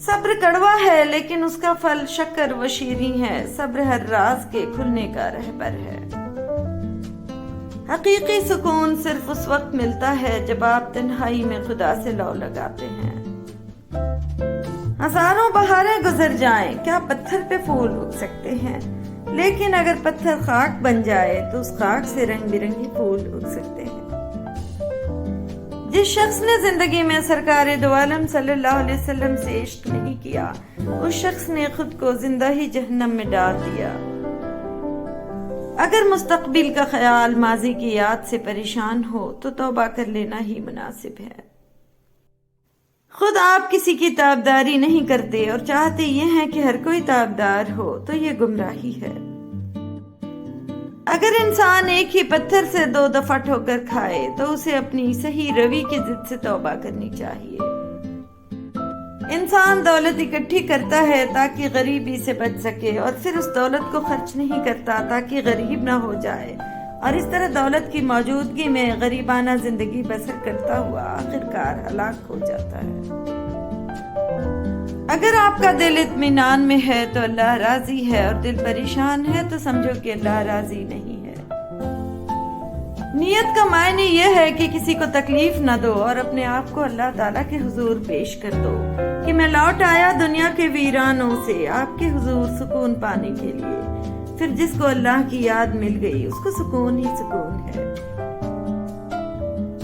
Speaker 1: صبر کڑوا ہے لیکن اس کا پھل شکر و شیریں ہے۔ صبر ہر راز کے کھلنے کا رہبر ہے۔ حقیقی سکون صرف اس وقت ملتا ہے جب آپ تنہائی میں خدا سے لو لگاتے ہیں۔ ہزاروں بہاریں گزر جائیں، کیا پتھر پہ پھول اگ سکتے ہیں؟ لیکن اگر پتھر خاک بن جائے تو اس خاک سے رنگ برنگی پھول اگ سکتے ہیں۔ جس شخص نے زندگی میں سرکار دو عالم صلی اللہ علیہ وسلم سے عشق نہیں کیا، اس شخص نے خود کو زندہ ہی جہنم میں ڈال دیا۔ اگر مستقبل کا خیال ماضی کی یاد سے پریشان ہو تو توبہ کر لینا ہی مناسب ہے۔ خود آپ کسی کی تابداری نہیں کرتے اور چاہتے یہ ہیں کہ ہر کوئی تابدار ہو تو یہ گمراہی ہے۔ اگر انسان ایک ہی پتھر سے 2 دفعہ ٹھوکر کھائے تو اسے اپنی صحیح روی کی ضد سے توبہ کرنی چاہیے۔ انسان دولت اکٹھی کرتا ہے تاکہ غریبی سے بچ سکے، اور پھر اس دولت کو خرچ نہیں کرتا تاکہ غریب نہ ہو جائے، اور اس طرح دولت کی موجودگی میں غریبانہ زندگی بسر کرتا ہوا آخرکار ہلاک ہو جاتا ہے۔ اگر آپ کا دل اطمینان میں ہے تو اللہ راضی ہے، اور دل پریشان ہے تو سمجھو کہ اللہ راضی نہیں ہے۔ نیت کا معنی یہ ہے کہ کسی کو تکلیف نہ دو اور اپنے آپ کو اللہ تعالیٰ کے حضور پیش کر دو کہ میں لوٹ آیا دنیا کے ویرانوں سے آپ کے حضور سکون پانے کے لیے۔ پھر جس کو اللہ کی یاد مل گئی اس کو سکون ہی سکون ہے۔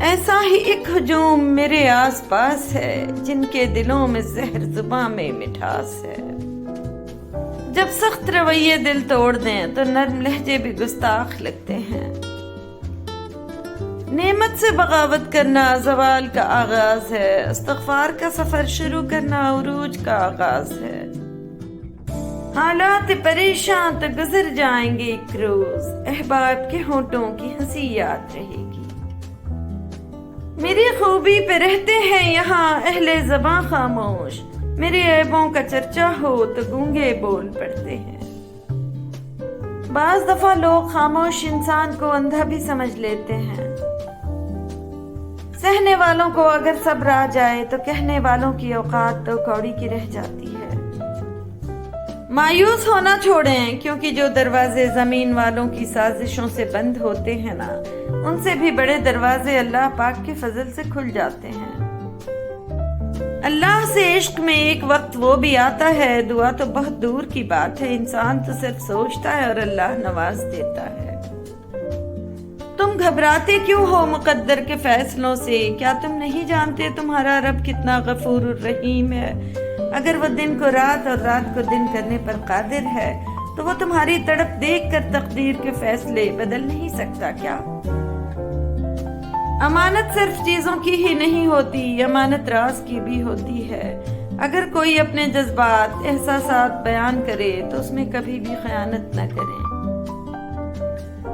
Speaker 1: ایسا ہی ایک ہجوم میرے آس پاس ہے جن کے دلوں میں زہر زباں میں مٹھاس ہے. جب سخت رویے دل توڑ دیں تو نرم لہجے بھی گستاخ لگتے ہیں. نعمت سے بغاوت کرنا زوال کا آغاز ہے. استغفار کا سفر شروع کرنا عروج کا آغاز ہے. حالات پریشان تو گزر جائیں گے ایک روز، احباب کے ہونٹوں کی ہنسی یاد رہے گی. میری خوبی پہ رہتے ہیں یہاں اہل زباں خاموش، میرے عیبوں کا چرچا ہو تو گونگے بول پڑتے ہیں. بعض دفعہ لوگ خاموش انسان کو اندھا بھی سمجھ لیتے ہیں. سہنے والوں کو اگر صبر آ جائے تو کہنے والوں کی اوقات تو کوڑی کی رہ جاتی ہے. مایوس ہونا چھوڑیں، کیونکہ جو دروازے زمین والوں کی سازشوں سے بند ہوتے ہیں نا، ان سے بھی بڑے دروازے اللہ پاک کے فضل سے کھل جاتے ہیں. اللہ سے عشق میں ایک وقت وہ بھی آتا ہے، دعا تو بہت دور کی بات ہے. انسان تو صرف سوچتا ہے اور اللہ نواز دیتا ہے. تم گھبراتے کیوں ہو مقدر کے فیصلوں سے؟ کیا تم نہیں جانتے تمہارا رب کتنا غفور الرحیم ہے؟ اگر وہ دن کو رات اور رات کو دن کرنے پر قادر ہے تو وہ تمہاری تڑپ دیکھ کر تقدیر کے فیصلے بدل نہیں سکتا کیا؟ امانت صرف چیزوں کی ہی نہیں ہوتی، امانت راز کی بھی ہوتی ہے. اگر کوئی اپنے جذبات احساسات بیان کرے تو اس میں کبھی بھی خیانت نہ کریں.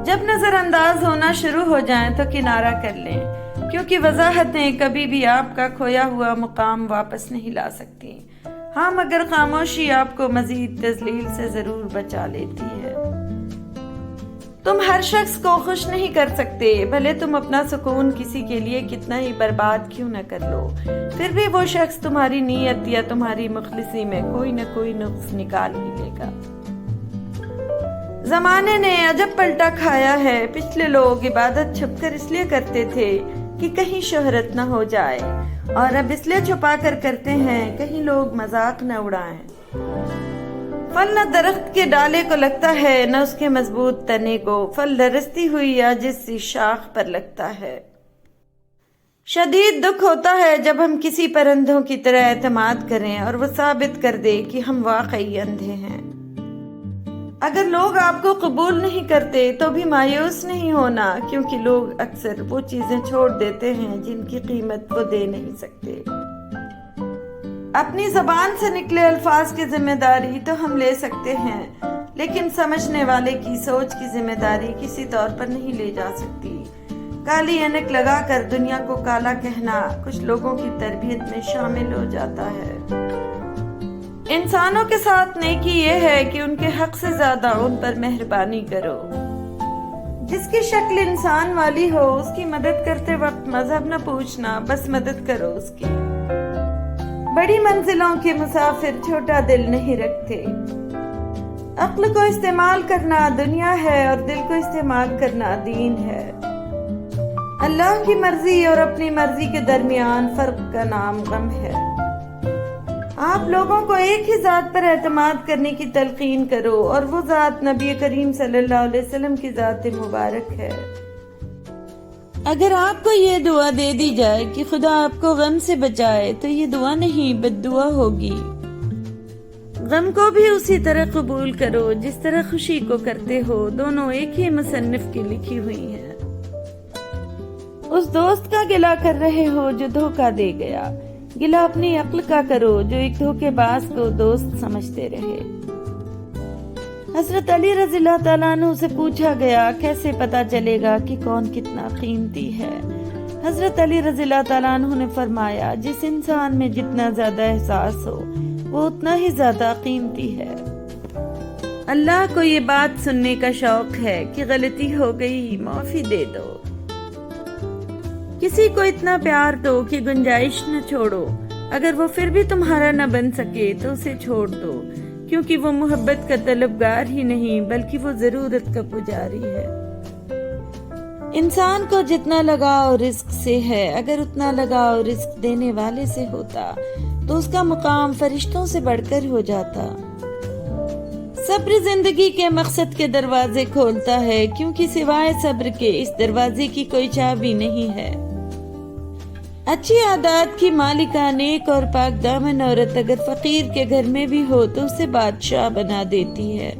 Speaker 1: جب نظر انداز ہونا شروع ہو جائیں تو کنارہ کر لیں، کیونکہ وضاحتیں کبھی بھی آپ کا کھویا ہوا مقام واپس نہیں لا سکتی. ہاں، مگر خاموشی آپ کو مزید تذلیل سے ضرور بچا لیتی ہے. تم ہر شخص کو خوش نہیں کر سکتے، بھلے تم اپنا سکون کسی کے لیے کتنا ہی برباد کیوں نہ کر لو، پھر بھی وہ شخص تمہاری نیت یا تمہاری مخلصی میں کوئی نہ کوئی نقص نکال ہی لے گا. زمانے نے عجب پلٹا کھایا ہے. پچھلے لوگ عبادت چھپ کر اس لیے کرتے تھے کہ کہیں شہرت نہ ہو جائے، اور اب اس لیے چھپا کر کرتے ہیں کہیں لوگ مذاق نہ اڑائیں. پھل نہ درخت کے ڈالے کو لگتا ہے، نہ اس کے مضبوط تنے کو. پھل لرزتی ہوئی یا جس سی شاخ پر لگتا ہے. شدید دکھ ہوتا ہے جب ہم کسی پر اندھوں کی طرح اعتماد کریں اور وہ ثابت کر دے کہ ہم واقعی اندھے ہیں. اگر لوگ آپ کو قبول نہیں کرتے تو بھی مایوس نہیں ہونا، کیونکہ لوگ اکثر وہ چیزیں چھوڑ دیتے ہیں جن کی قیمت وہ دے نہیں سکتے. اپنی زبان سے نکلے الفاظ کی ذمہ داری تو ہم لے سکتے ہیں، لیکن سمجھنے والے کی سوچ کی ذمہ داری کسی طور پر نہیں لے جا سکتی. کالی اینک لگا کر دنیا کو کالا کہنا کچھ لوگوں کی تربیت میں شامل ہو جاتا ہے. انسانوں کے ساتھ نیکی یہ ہے کہ ان کے حق سے زیادہ ان پر مہربانی کرو. جس کی شکل انسان والی ہو اس کی مدد کرتے وقت مذہب نہ پوچھنا، بس مدد کرو اس کی. بڑی منزلوں کے مسافر چھوٹا دل نہیں رکھتے. عقل کو استعمال کرنا دنیا ہے اور دل کو استعمال کرنا دین ہے. اللہ کی مرضی اور اپنی مرضی کے درمیان فرق کا نام غم ہے. آپ لوگوں کو ایک ہی ذات پر اعتماد کرنے کی تلقین کرو، اور وہ ذات نبی کریم صلی اللہ علیہ وسلم کی ذات مبارک ہے. اگر آپ کو یہ دعا دے دی جائے کہ خدا آپ کو غم سے بچائے تو یہ دعا نہیں بد دعا ہوگی. غم کو بھی اسی طرح قبول کرو جس طرح خوشی کو کرتے ہو. دونوں ایک ہی مصنف کی لکھی ہوئی ہیں. اس دوست کا گلہ کر رہے ہو جو دھوکہ دے گیا، گلہ اپنی عقل کا کرو جو ایک دھوکے باز کو دوست سمجھتے رہے. حضرت علی رضی اللہ تعالیٰ عنہ سے پوچھا گیا کیسے پتا چلے گا کہ کون کتنا قیمتی ہے. حضرت علی رضی اللہ تعالیٰ عنہ نے فرمایا جس انسان میں جتنا زیادہ احساس ہو وہ اتنا ہی زیادہ قیمتی ہے. اللہ کو یہ بات سننے کا شوق ہے کہ غلطی ہو گئی معافی دے دو. کسی کو اتنا پیار دو کہ گنجائش نہ چھوڑو. اگر وہ پھر بھی تمہارا نہ بن سکے تو اسے چھوڑ دو، کیونکہ وہ محبت کا طلبگار ہی نہیں بلکہ وہ ضرورت کا پجاری ہے. انسان کو جتنا لگاؤ رزق سے ہے، اگر اتنا لگاؤ رزق دینے والے سے ہوتا تو اس کا مقام فرشتوں سے بڑھ کر ہو جاتا. صبر زندگی کے مقصد کے دروازے کھولتا ہے، کیونکہ سوائے صبر کے اس دروازے کی کوئی چابی نہیں ہے. اچھی عادات کی مالکہ نیک اور پاک دامن عورت اگر فقیر کے گھر میں بھی ہو تو اسے بادشاہ بنا دیتی ہے۔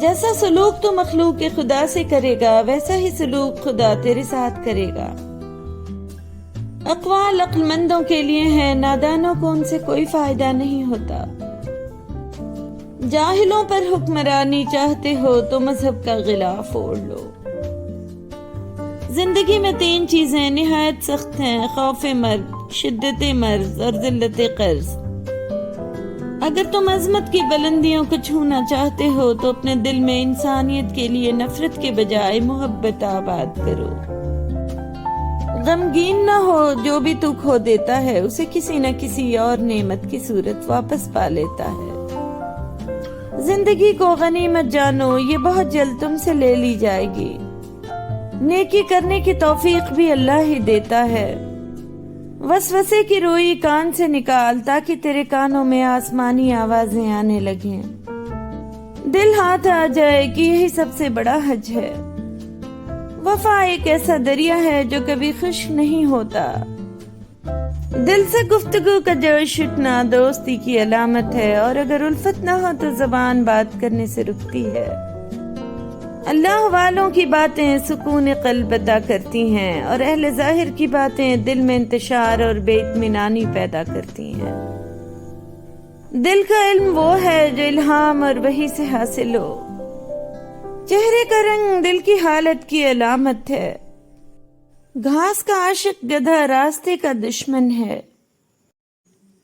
Speaker 1: جیسا سلوک تو مخلوق خدا سے کرے گا ویسا ہی سلوک خدا تیرے ساتھ کرے گا۔ اقوال عقل مندوں کے لیے ہیں، نادانوں کو ان سے کوئی فائدہ نہیں ہوتا۔ جاہلوں پر حکمرانی چاہتے ہو تو مذہب کا غلاف اوڑھ لو۔ زندگی میں 3 چیزیں نہایت سخت ہیں: خوف مرگ، شدت مرض اور ذلت قرض۔ اگر تم عظمت کی بلندیوں کو چھونا چاہتے ہو تو اپنے دل میں انسانیت کے لیے نفرت کے بجائے محبت آباد کرو۔ غمگین نہ ہو، جو بھی تو کھو دیتا ہے اسے کسی نہ کسی اور نعمت کی صورت واپس پا لیتا ہے۔ زندگی کو غنیمت جانو، یہ بہت جلد تم سے لے لی جائے گی۔ نیکی کرنے کی توفیق بھی اللہ ہی دیتا ہے۔ وسوسے کی روئی کان سے نکال تاکہ تیرے کانوں میں آسمانی آوازیں آنے لگیں۔ دل ہاتھ آ جائے کہ یہی سب سے بڑا حج ہے۔ وفا ایک ایسا دریا ہے جو کبھی خشک نہیں ہوتا۔ دل سے گفتگو کا جوش اٹھنا دوستی کی علامت ہے، اور اگر الفت نہ ہو تو زبان بات کرنے سے رکتی ہے۔ اللہ والوں کی باتیں سکون قلب عطا کرتی ہیں، اور اہل ظاہر کی باتیں دل میں انتشار اور بے اطمینانی پیدا کرتی ہیں۔ دل کا علم وہ ہے جو الہام اور وحی سے حاصل ہو۔ چہرے کا رنگ دل کی حالت کی علامت ہے۔ گھاس کا عاشق گدھا راستے کا دشمن ہے۔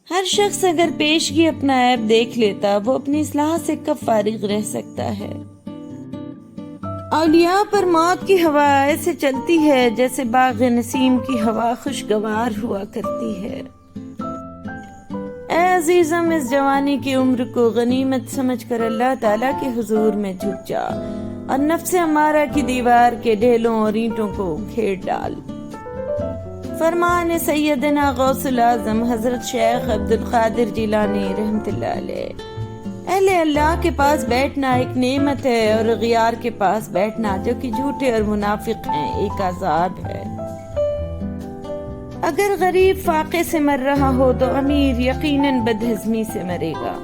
Speaker 1: ہر شخص اگر پیشگی اپنا عیب دیکھ لیتا وہ اپنی اصلاح سے کب فارغ رہ سکتا ہے۔ اولیاء پر موت کی ہوا ایسے چلتی ہے جیسے باغ نسیم کی ہوا خوشگوار ہوا کرتی ہے۔ اے عزیزم، اس جوانی کی عمر کو غنیمت سمجھ کر اللہ تعالیٰ کے حضور میں جھک جا اور نفس امارہ کی دیوار کے ڈھیلوں اور اینٹوں کو کھیر ڈال۔ فرمان سیدنا غوث العظم حضرت شیخ عبد القادر جیلانی رحمۃ اللہ علیہ۔ اہل اللہ کے پاس بیٹھنا ایک نعمت ہے، اور غیار کے پاس بیٹھنا جو کہ جھوٹے اور منافق ہیں ایک عذاب ہے۔ اگر غریب فاقے سے مر رہا ہو تو امیر یقیناً بدہضمی سے مرے گا۔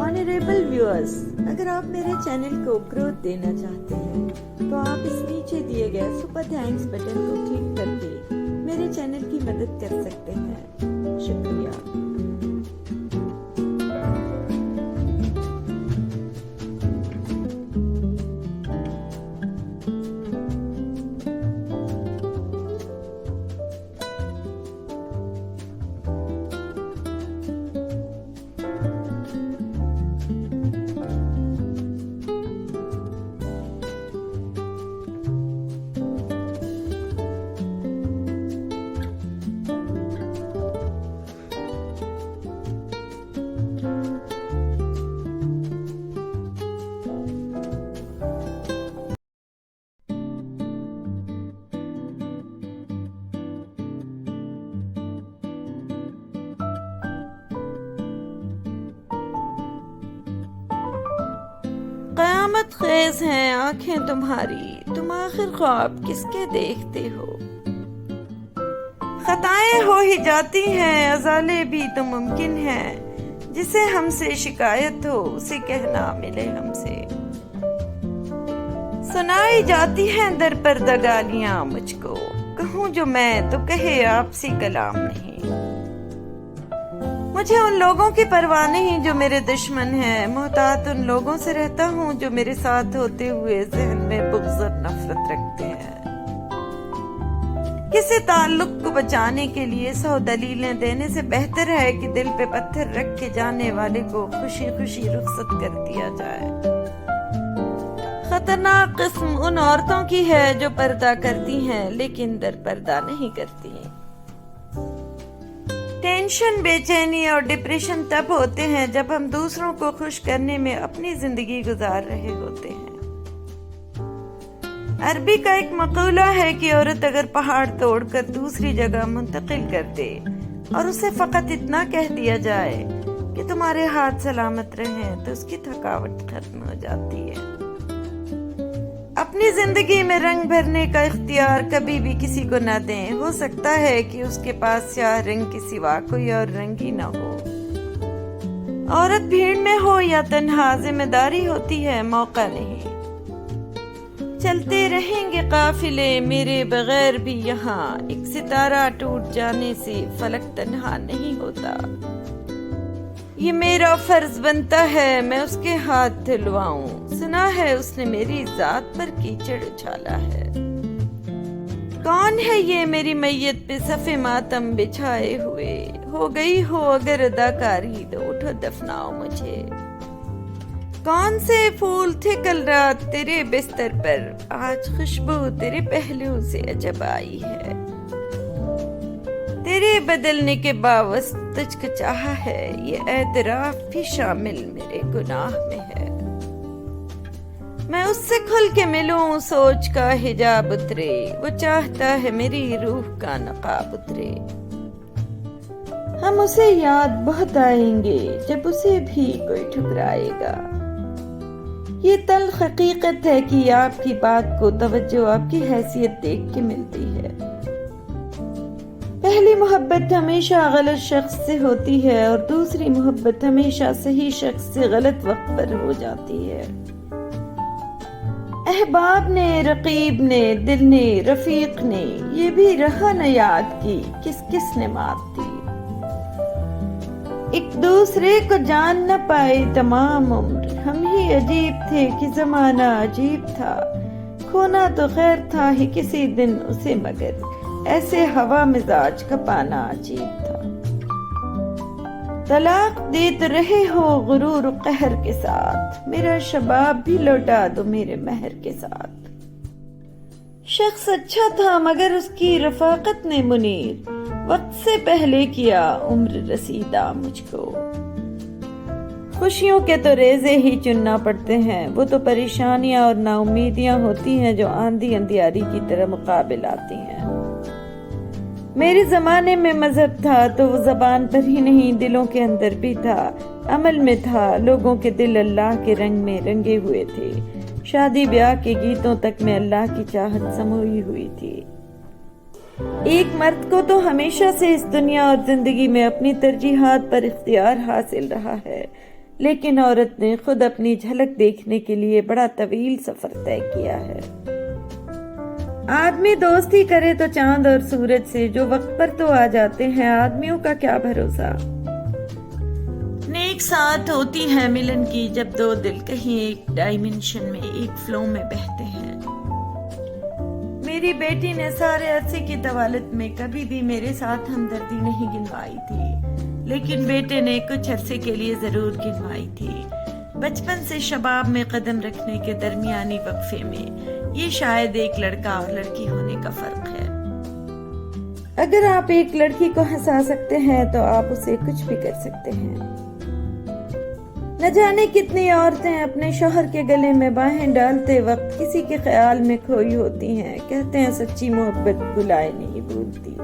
Speaker 1: آنریبل ویورز، اگر آپ میرے چینل کو گروتھ دینا چاہتے ہیں تو آپ اس نیچے دیے گئے سپر تھینکس بٹن کو کلک کر کے میرے چینل کی مدد کر سکتے ہیں۔ شکریہ۔ قیامت خیز ہیں آنکھیں تمہاری، تم آخر خواب کس کے دیکھتے ہو؟ خطائیں ہو ہی جاتی ہیں، ازالے بھی تو ممکن ہیں، جسے ہم سے شکایت ہو اسے کہنا ملے ہم سے۔ سنائی جاتی ہیں در پردہ گالیاں مجھ کو، کہوں جو میں تو کہے آپ سے کلام نہیں۔ مجھے ان لوگوں کی پرواہ نہیں جو میرے دشمن ہیں، محتاط ان لوگوں سے رہتا ہوں جو میرے ساتھ ہوتے ہوئے ذہن میں بغض اور نفرت رکھتے ہیں۔ کسی تعلق کو بچانے کے لیے 100 دلیلیں دینے سے بہتر ہے کہ دل پہ پتھر رکھ کے جانے والے کو خوشی خوشی رخصت کر دیا جائے۔ خطرناک قسم ان عورتوں کی ہے جو پردہ کرتی ہیں لیکن در پردہ نہیں کرتی۔ ٹینشن، بے چینی اور ڈپریشن تب ہوتے ہیں جب ہم دوسروں کو خوش کرنے میں اپنی زندگی گزار رہے ہوتے ہیں۔ عربی کا ایک مقولہ ہے کہ عورت اگر پہاڑ توڑ کر دوسری جگہ منتقل کر دے اور اسے فقط اتنا کہہ دیا جائے کہ تمہارے ہاتھ سلامت رہیں تو اس کی تھکاوٹ ختم ہو جاتی ہے۔ اپنی زندگی میں رنگ بھرنے کا اختیار کبھی بھی کسی کو نہ دیں، ہو سکتا ہے کہ اس کے پاس سیاہ رنگ کے سوا کوئی اور رنگ ہی نہ ہو۔ عورت بھیڑ میں ہو یا تنہا، ذمہ داری ہوتی ہے، موقع نہیں۔ چلتے رہیں گے قافلے میرے بغیر بھی یہاں، ایک ستارہ ٹوٹ جانے سے فلک تنہا نہیں ہوتا۔ یہ میرا فرض بنتا ہے میں اس کے ہاتھ دھلواؤں، سنا ہے اس نے میری ذات پر کیچڑ اچھالا ہے۔ کون ہے یہ میری میت پہ صف ماتم بچھائے ہوئے، ہو گئی ہو اگر اداکاری تو اٹھو دفناؤ مجھے۔ کون سے پھول تھے کل رات تیرے بستر پر، آج خوشبو تیرے پہلو سے عجب آئی ہے۔ تیرے بدلنے کے باوجود تجھ کو چاہا ہے، یہ اعتراف بھی شامل میرے گناہ میں ہے۔ میں اس سے کھل کے ملوں، سوچ کا حجاب اترے، وہ چاہتا ہے میری روح کا نقاب اترے۔ ہم اسے یاد بہت آئیں گے جب اسے بھی کوئی ٹھکرائے گا۔ یہ تلخ حقیقت ہے کہ آپ کی بات کو توجہ آپ کی حیثیت دیکھ کے ملتی ہے۔ پہلی محبت ہمیشہ غلط شخص سے ہوتی ہے اور دوسری محبت ہمیشہ صحیح شخص سے غلط وقت پر ہو جاتی ہے۔ احباب نے، رقیب نے، دل نے، رفیق نے، یہ بھی رہا نہ یاد کی کس کس نے مات دی۔ ایک دوسرے کو جان نہ پائے تمام عمر، ہم ہی عجیب تھے کہ زمانہ عجیب تھا، کھونا تو خیر تھا ہی کسی دن اسے، مگر ایسے ہوا مزاج کا پانا عجیب تھا۔ طلاق دے تو رہے ہو غرور و قہر کے ساتھ، میرا شباب بھی لوٹا دو میرے مہر کے ساتھ۔ شخص اچھا تھا مگر اس کی رفاقت نے منیر، وقت سے پہلے کیا عمر رسیدہ مجھ کو۔ خوشیوں کے تو ریزے ہی چننا پڑتے ہیں، وہ تو پریشانیاں اور نا امیدیاں ہوتی ہیں جو آندھی اندھیاری کی طرح مقابل آتی ہیں۔ میرے زمانے میں مذہب تھا تو وہ زبان پر ہی نہیں دلوں کے اندر بھی تھا، عمل میں تھا، لوگوں کے دل اللہ کے رنگ میں رنگے ہوئے تھے، شادی بیاہ کے گیتوں تک میں اللہ کی چاہت سموئی ہوئی تھی۔ ایک مرد کو تو ہمیشہ سے اس دنیا اور زندگی میں اپنی ترجیحات پر اختیار حاصل رہا ہے، لیکن عورت نے خود اپنی جھلک دیکھنے کے لیے بڑا طویل سفر طے کیا ہے۔ آدمی دوستی کرے تو چاند اور سورج سے، جو وقت پر تو آ جاتے ہیں، آدمیوں کا کیا بھروسہ۔ نیک ساتھ ہوتی ہے ملن کی جب دو دل کہیں ایک ڈائمنشن میں، ایک فلو میں بہتے ہیں۔ میری بیٹی نے سارے عرصے کی طوالت میں کبھی بھی میرے ساتھ ہمدردی نہیں گنوائی تھی، لیکن بیٹے نے کچھ عرصے کے لیے ضرور گنوائی تھی، بچپن سے شباب میں قدم رکھنے کے درمیانی وقفے میں۔ یہ شاید ایک لڑکا اور لڑکی ہونے کا فرق ہے۔ اگر آپ ایک لڑکی کو ہنسا سکتے ہیں تو آپ اسے کچھ بھی کر سکتے ہیں۔ نہ جانے کتنی عورتیں اپنے شوہر کے گلے میں باہیں ڈالتے وقت کسی کے خیال میں کھوئی ہوتی ہیں، کہتے ہیں سچی محبت بلائے نہیں بھولتی۔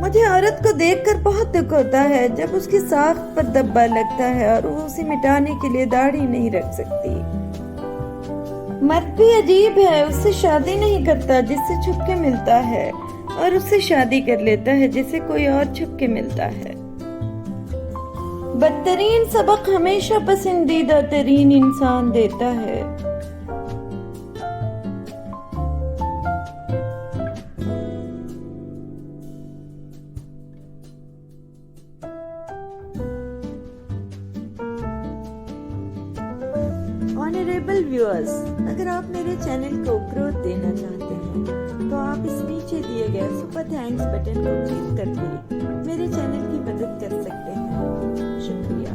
Speaker 1: مجھے عورت کو دیکھ کر بہت دکھ ہوتا ہے جب اس کی ساخت پر دبا لگتا ہے اور وہ اسے مٹانے کے لیے داڑھی نہیں رکھ سکتی۔ مرد بھی عجیب ہے، اس سے شادی نہیں کرتا جس سے چھپ کے ملتا ہے، اور اس سے شادی کر لیتا ہے جسے کوئی اور چھپ کے ملتا ہے۔ بدترین سبق ہمیشہ پسندیدہ ترین انسان دیتا ہے۔ آنریبل ویورز، اگر آپ میرے چینل کو گروتھ دینا چاہتے ہیں تو آپ اس نیچے دیے گئے سپر تھینکس بٹن کو کلک کر کے میرے چینل کی مدد کر سکتے ہیں۔ شکریہ۔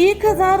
Speaker 1: 1000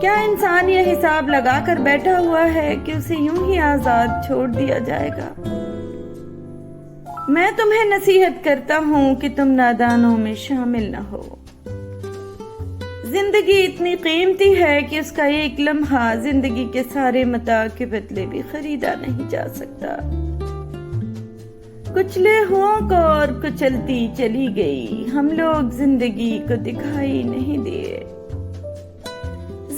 Speaker 1: کیا انسان یہ حساب لگا کر بیٹھا ہوا ہے کہ اسے یوں ہی آزاد چھوڑ دیا جائے گا؟ میں تمہیں نصیحت کرتا ہوں کہ تم نادانوں میں شامل نہ ہو۔ زندگی اتنی قیمتی ہے کہ اس کا ایک لمحہ زندگی کے سارے متاع کے بدلے بھی خریدا نہیں جا سکتا۔ کچلے ہوں کو اور کچلتی چلی گئی، ہم لوگ زندگی کو دکھائی نہیں دیے۔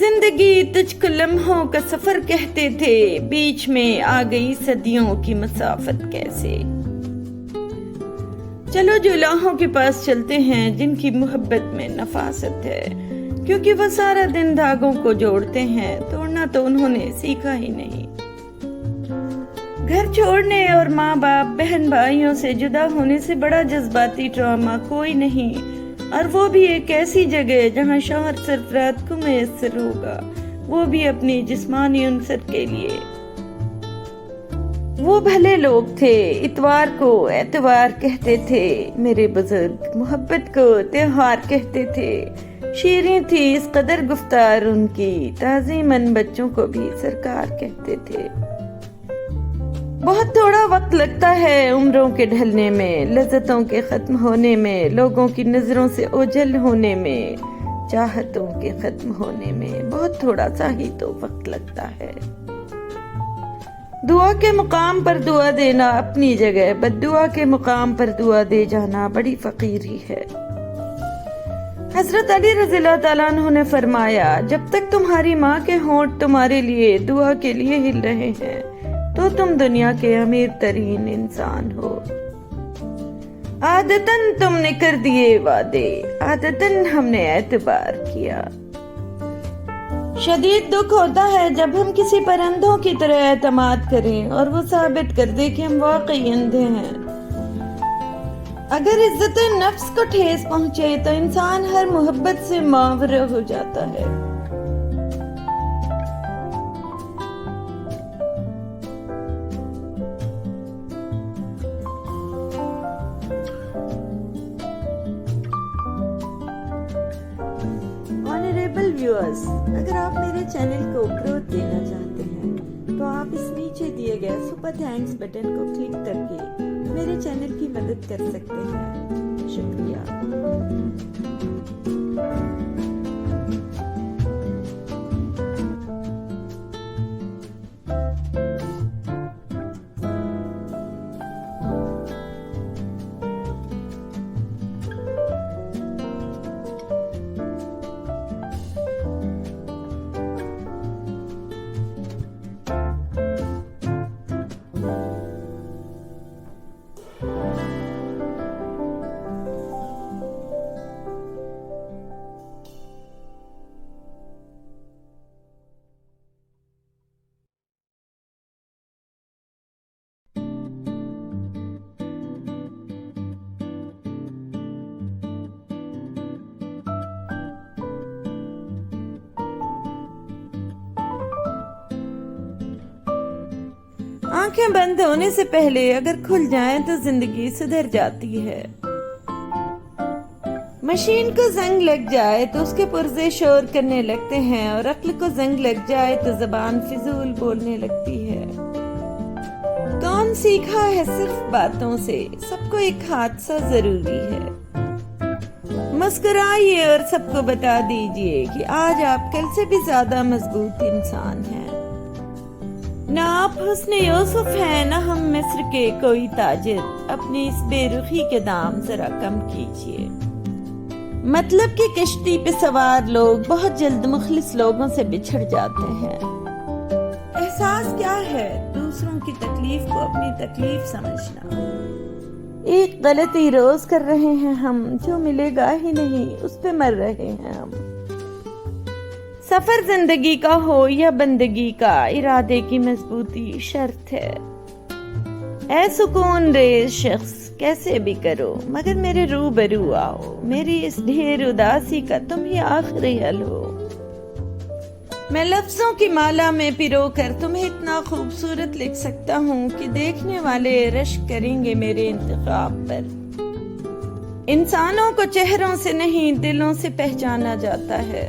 Speaker 1: زندگی تجھ کو لمحوں کا سفر کہتے تھے، بیچ میں آ گئی صدیوں کی مسافت کیسے۔ چلو جو لوحوں کے پاس چلتے ہیں جن کی محبت میں نفاست ہے، کیونکہ وہ سارا دن دھاگوں کو جوڑتے ہیں، توڑنا تو انہوں نے سیکھا ہی نہیں۔ گھر چھوڑنے اور ماں باپ بہن بھائیوں سے جدا ہونے سے بڑا جذباتی ٹراما کوئی نہیں، اور وہ بھی ایک ایسی جگہ جہاں شوہر صرف رات کو میسر ہوگا، وہ بھی اپنی جسمانی عنصر کے لیے۔ وہ بھلے لوگ تھے، اتوار کو اعتوار کہتے تھے میرے بزرگ، محبت کو تہوار کہتے تھے، شیریں تھی اس قدر گفتار ان کی، تعظیماً بچوں کو بھی سرکار کہتے تھے۔ بہت تھوڑا وقت لگتا ہے عمروں کے ڈھلنے میں، لذتوں کے ختم ہونے میں، لوگوں کی نظروں سے اوجھل ہونے میں، چاہتوں کے ختم ہونے میں، بہت تھوڑا سا ہی تو وقت لگتا ہے۔ دعا کے مقام پر دعا دینا اپنی جگہ، بد دعا کے مقام پر دعا دے جانا بڑی فقیری ہے۔ حضرت علی رضی اللہ تعالیٰ عنہ نے فرمایا، جب تک تمہاری ماں کے ہونٹ تمہارے لیے دعا کے لیے ہل رہے ہیں تو تم دنیا کے امیر ترین انسان ہو۔ عادتاً تم نے کر دیے وعدے، عادتاً ہم نے اعتبار کیا۔ شدید دکھ ہوتا ہے جب ہم کسی پر اندھوں کی طرح اعتماد کریں اور وہ ثابت کر دے کہ ہم واقعی اندھے ہیں۔ اگر عزت نفس کو ٹھیس پہنچے تو انسان ہر محبت سے ماورا ہو جاتا ہے۔ آنریبل ویورز، اگر آپ میرے چینل کو گروتھ دینا چاہتے ہیں تو آپ اس نیچے دیے گئے سپر تھینکس بٹن کو کلک کر کے میرے چینل کی مدد کر سکتے ہیں۔ شکریہ۔ آنکھیں بند ہونے سے پہلے اگر کھل جائیں تو زندگی سدھر جاتی ہے۔ مشین کو زنگ لگ جائے تو اس کے پرزے شور کرنے لگتے ہیں، اور عقل کو زنگ لگ جائے تو زبان فضول بولنے لگتی ہے۔ کون سیکھا ہے صرف باتوں سے، سب کو ایک حادثہ ضروری ہے۔ مسکرائیے اور سب کو بتا دیجئے کہ آج آپ کل سے بھی زیادہ مضبوط انسان ہیں۔ نہ آپ حسن یوسف ہیں، نہ ہم مصر کے کوئی تاجر، اپنی اس بے رخی کے دام ذرا کم کیجئے۔ مطلب کہ کشتی پہ سوار لوگ بہت جلد مخلص لوگوں سے بچھڑ جاتے ہیں۔ احساس کیا ہے؟ دوسروں کی تکلیف کو اپنی تکلیف سمجھنا۔ ایک غلطی روز کر رہے ہیں ہم، جو ملے گا ہی نہیں اس پہ مر رہے ہیں ہم۔ سفر زندگی کا ہو یا بندگی کا، ارادے کی مضبوطی شرط ہے۔ اے سکون ریز شخص، کیسے بھی کرو مگر میرے روبرو آؤ، میری اس ڈھیر اداسی کا تم ہی آخری حل ہو۔ میں لفظوں کی مالا میں پرو کر تمہیں اتنا خوبصورت لکھ سکتا ہوں کہ دیکھنے والے رشک کریں گے میرے انتخاب پر۔ انسانوں کو چہروں سے نہیں دلوں سے پہچانا جاتا ہے۔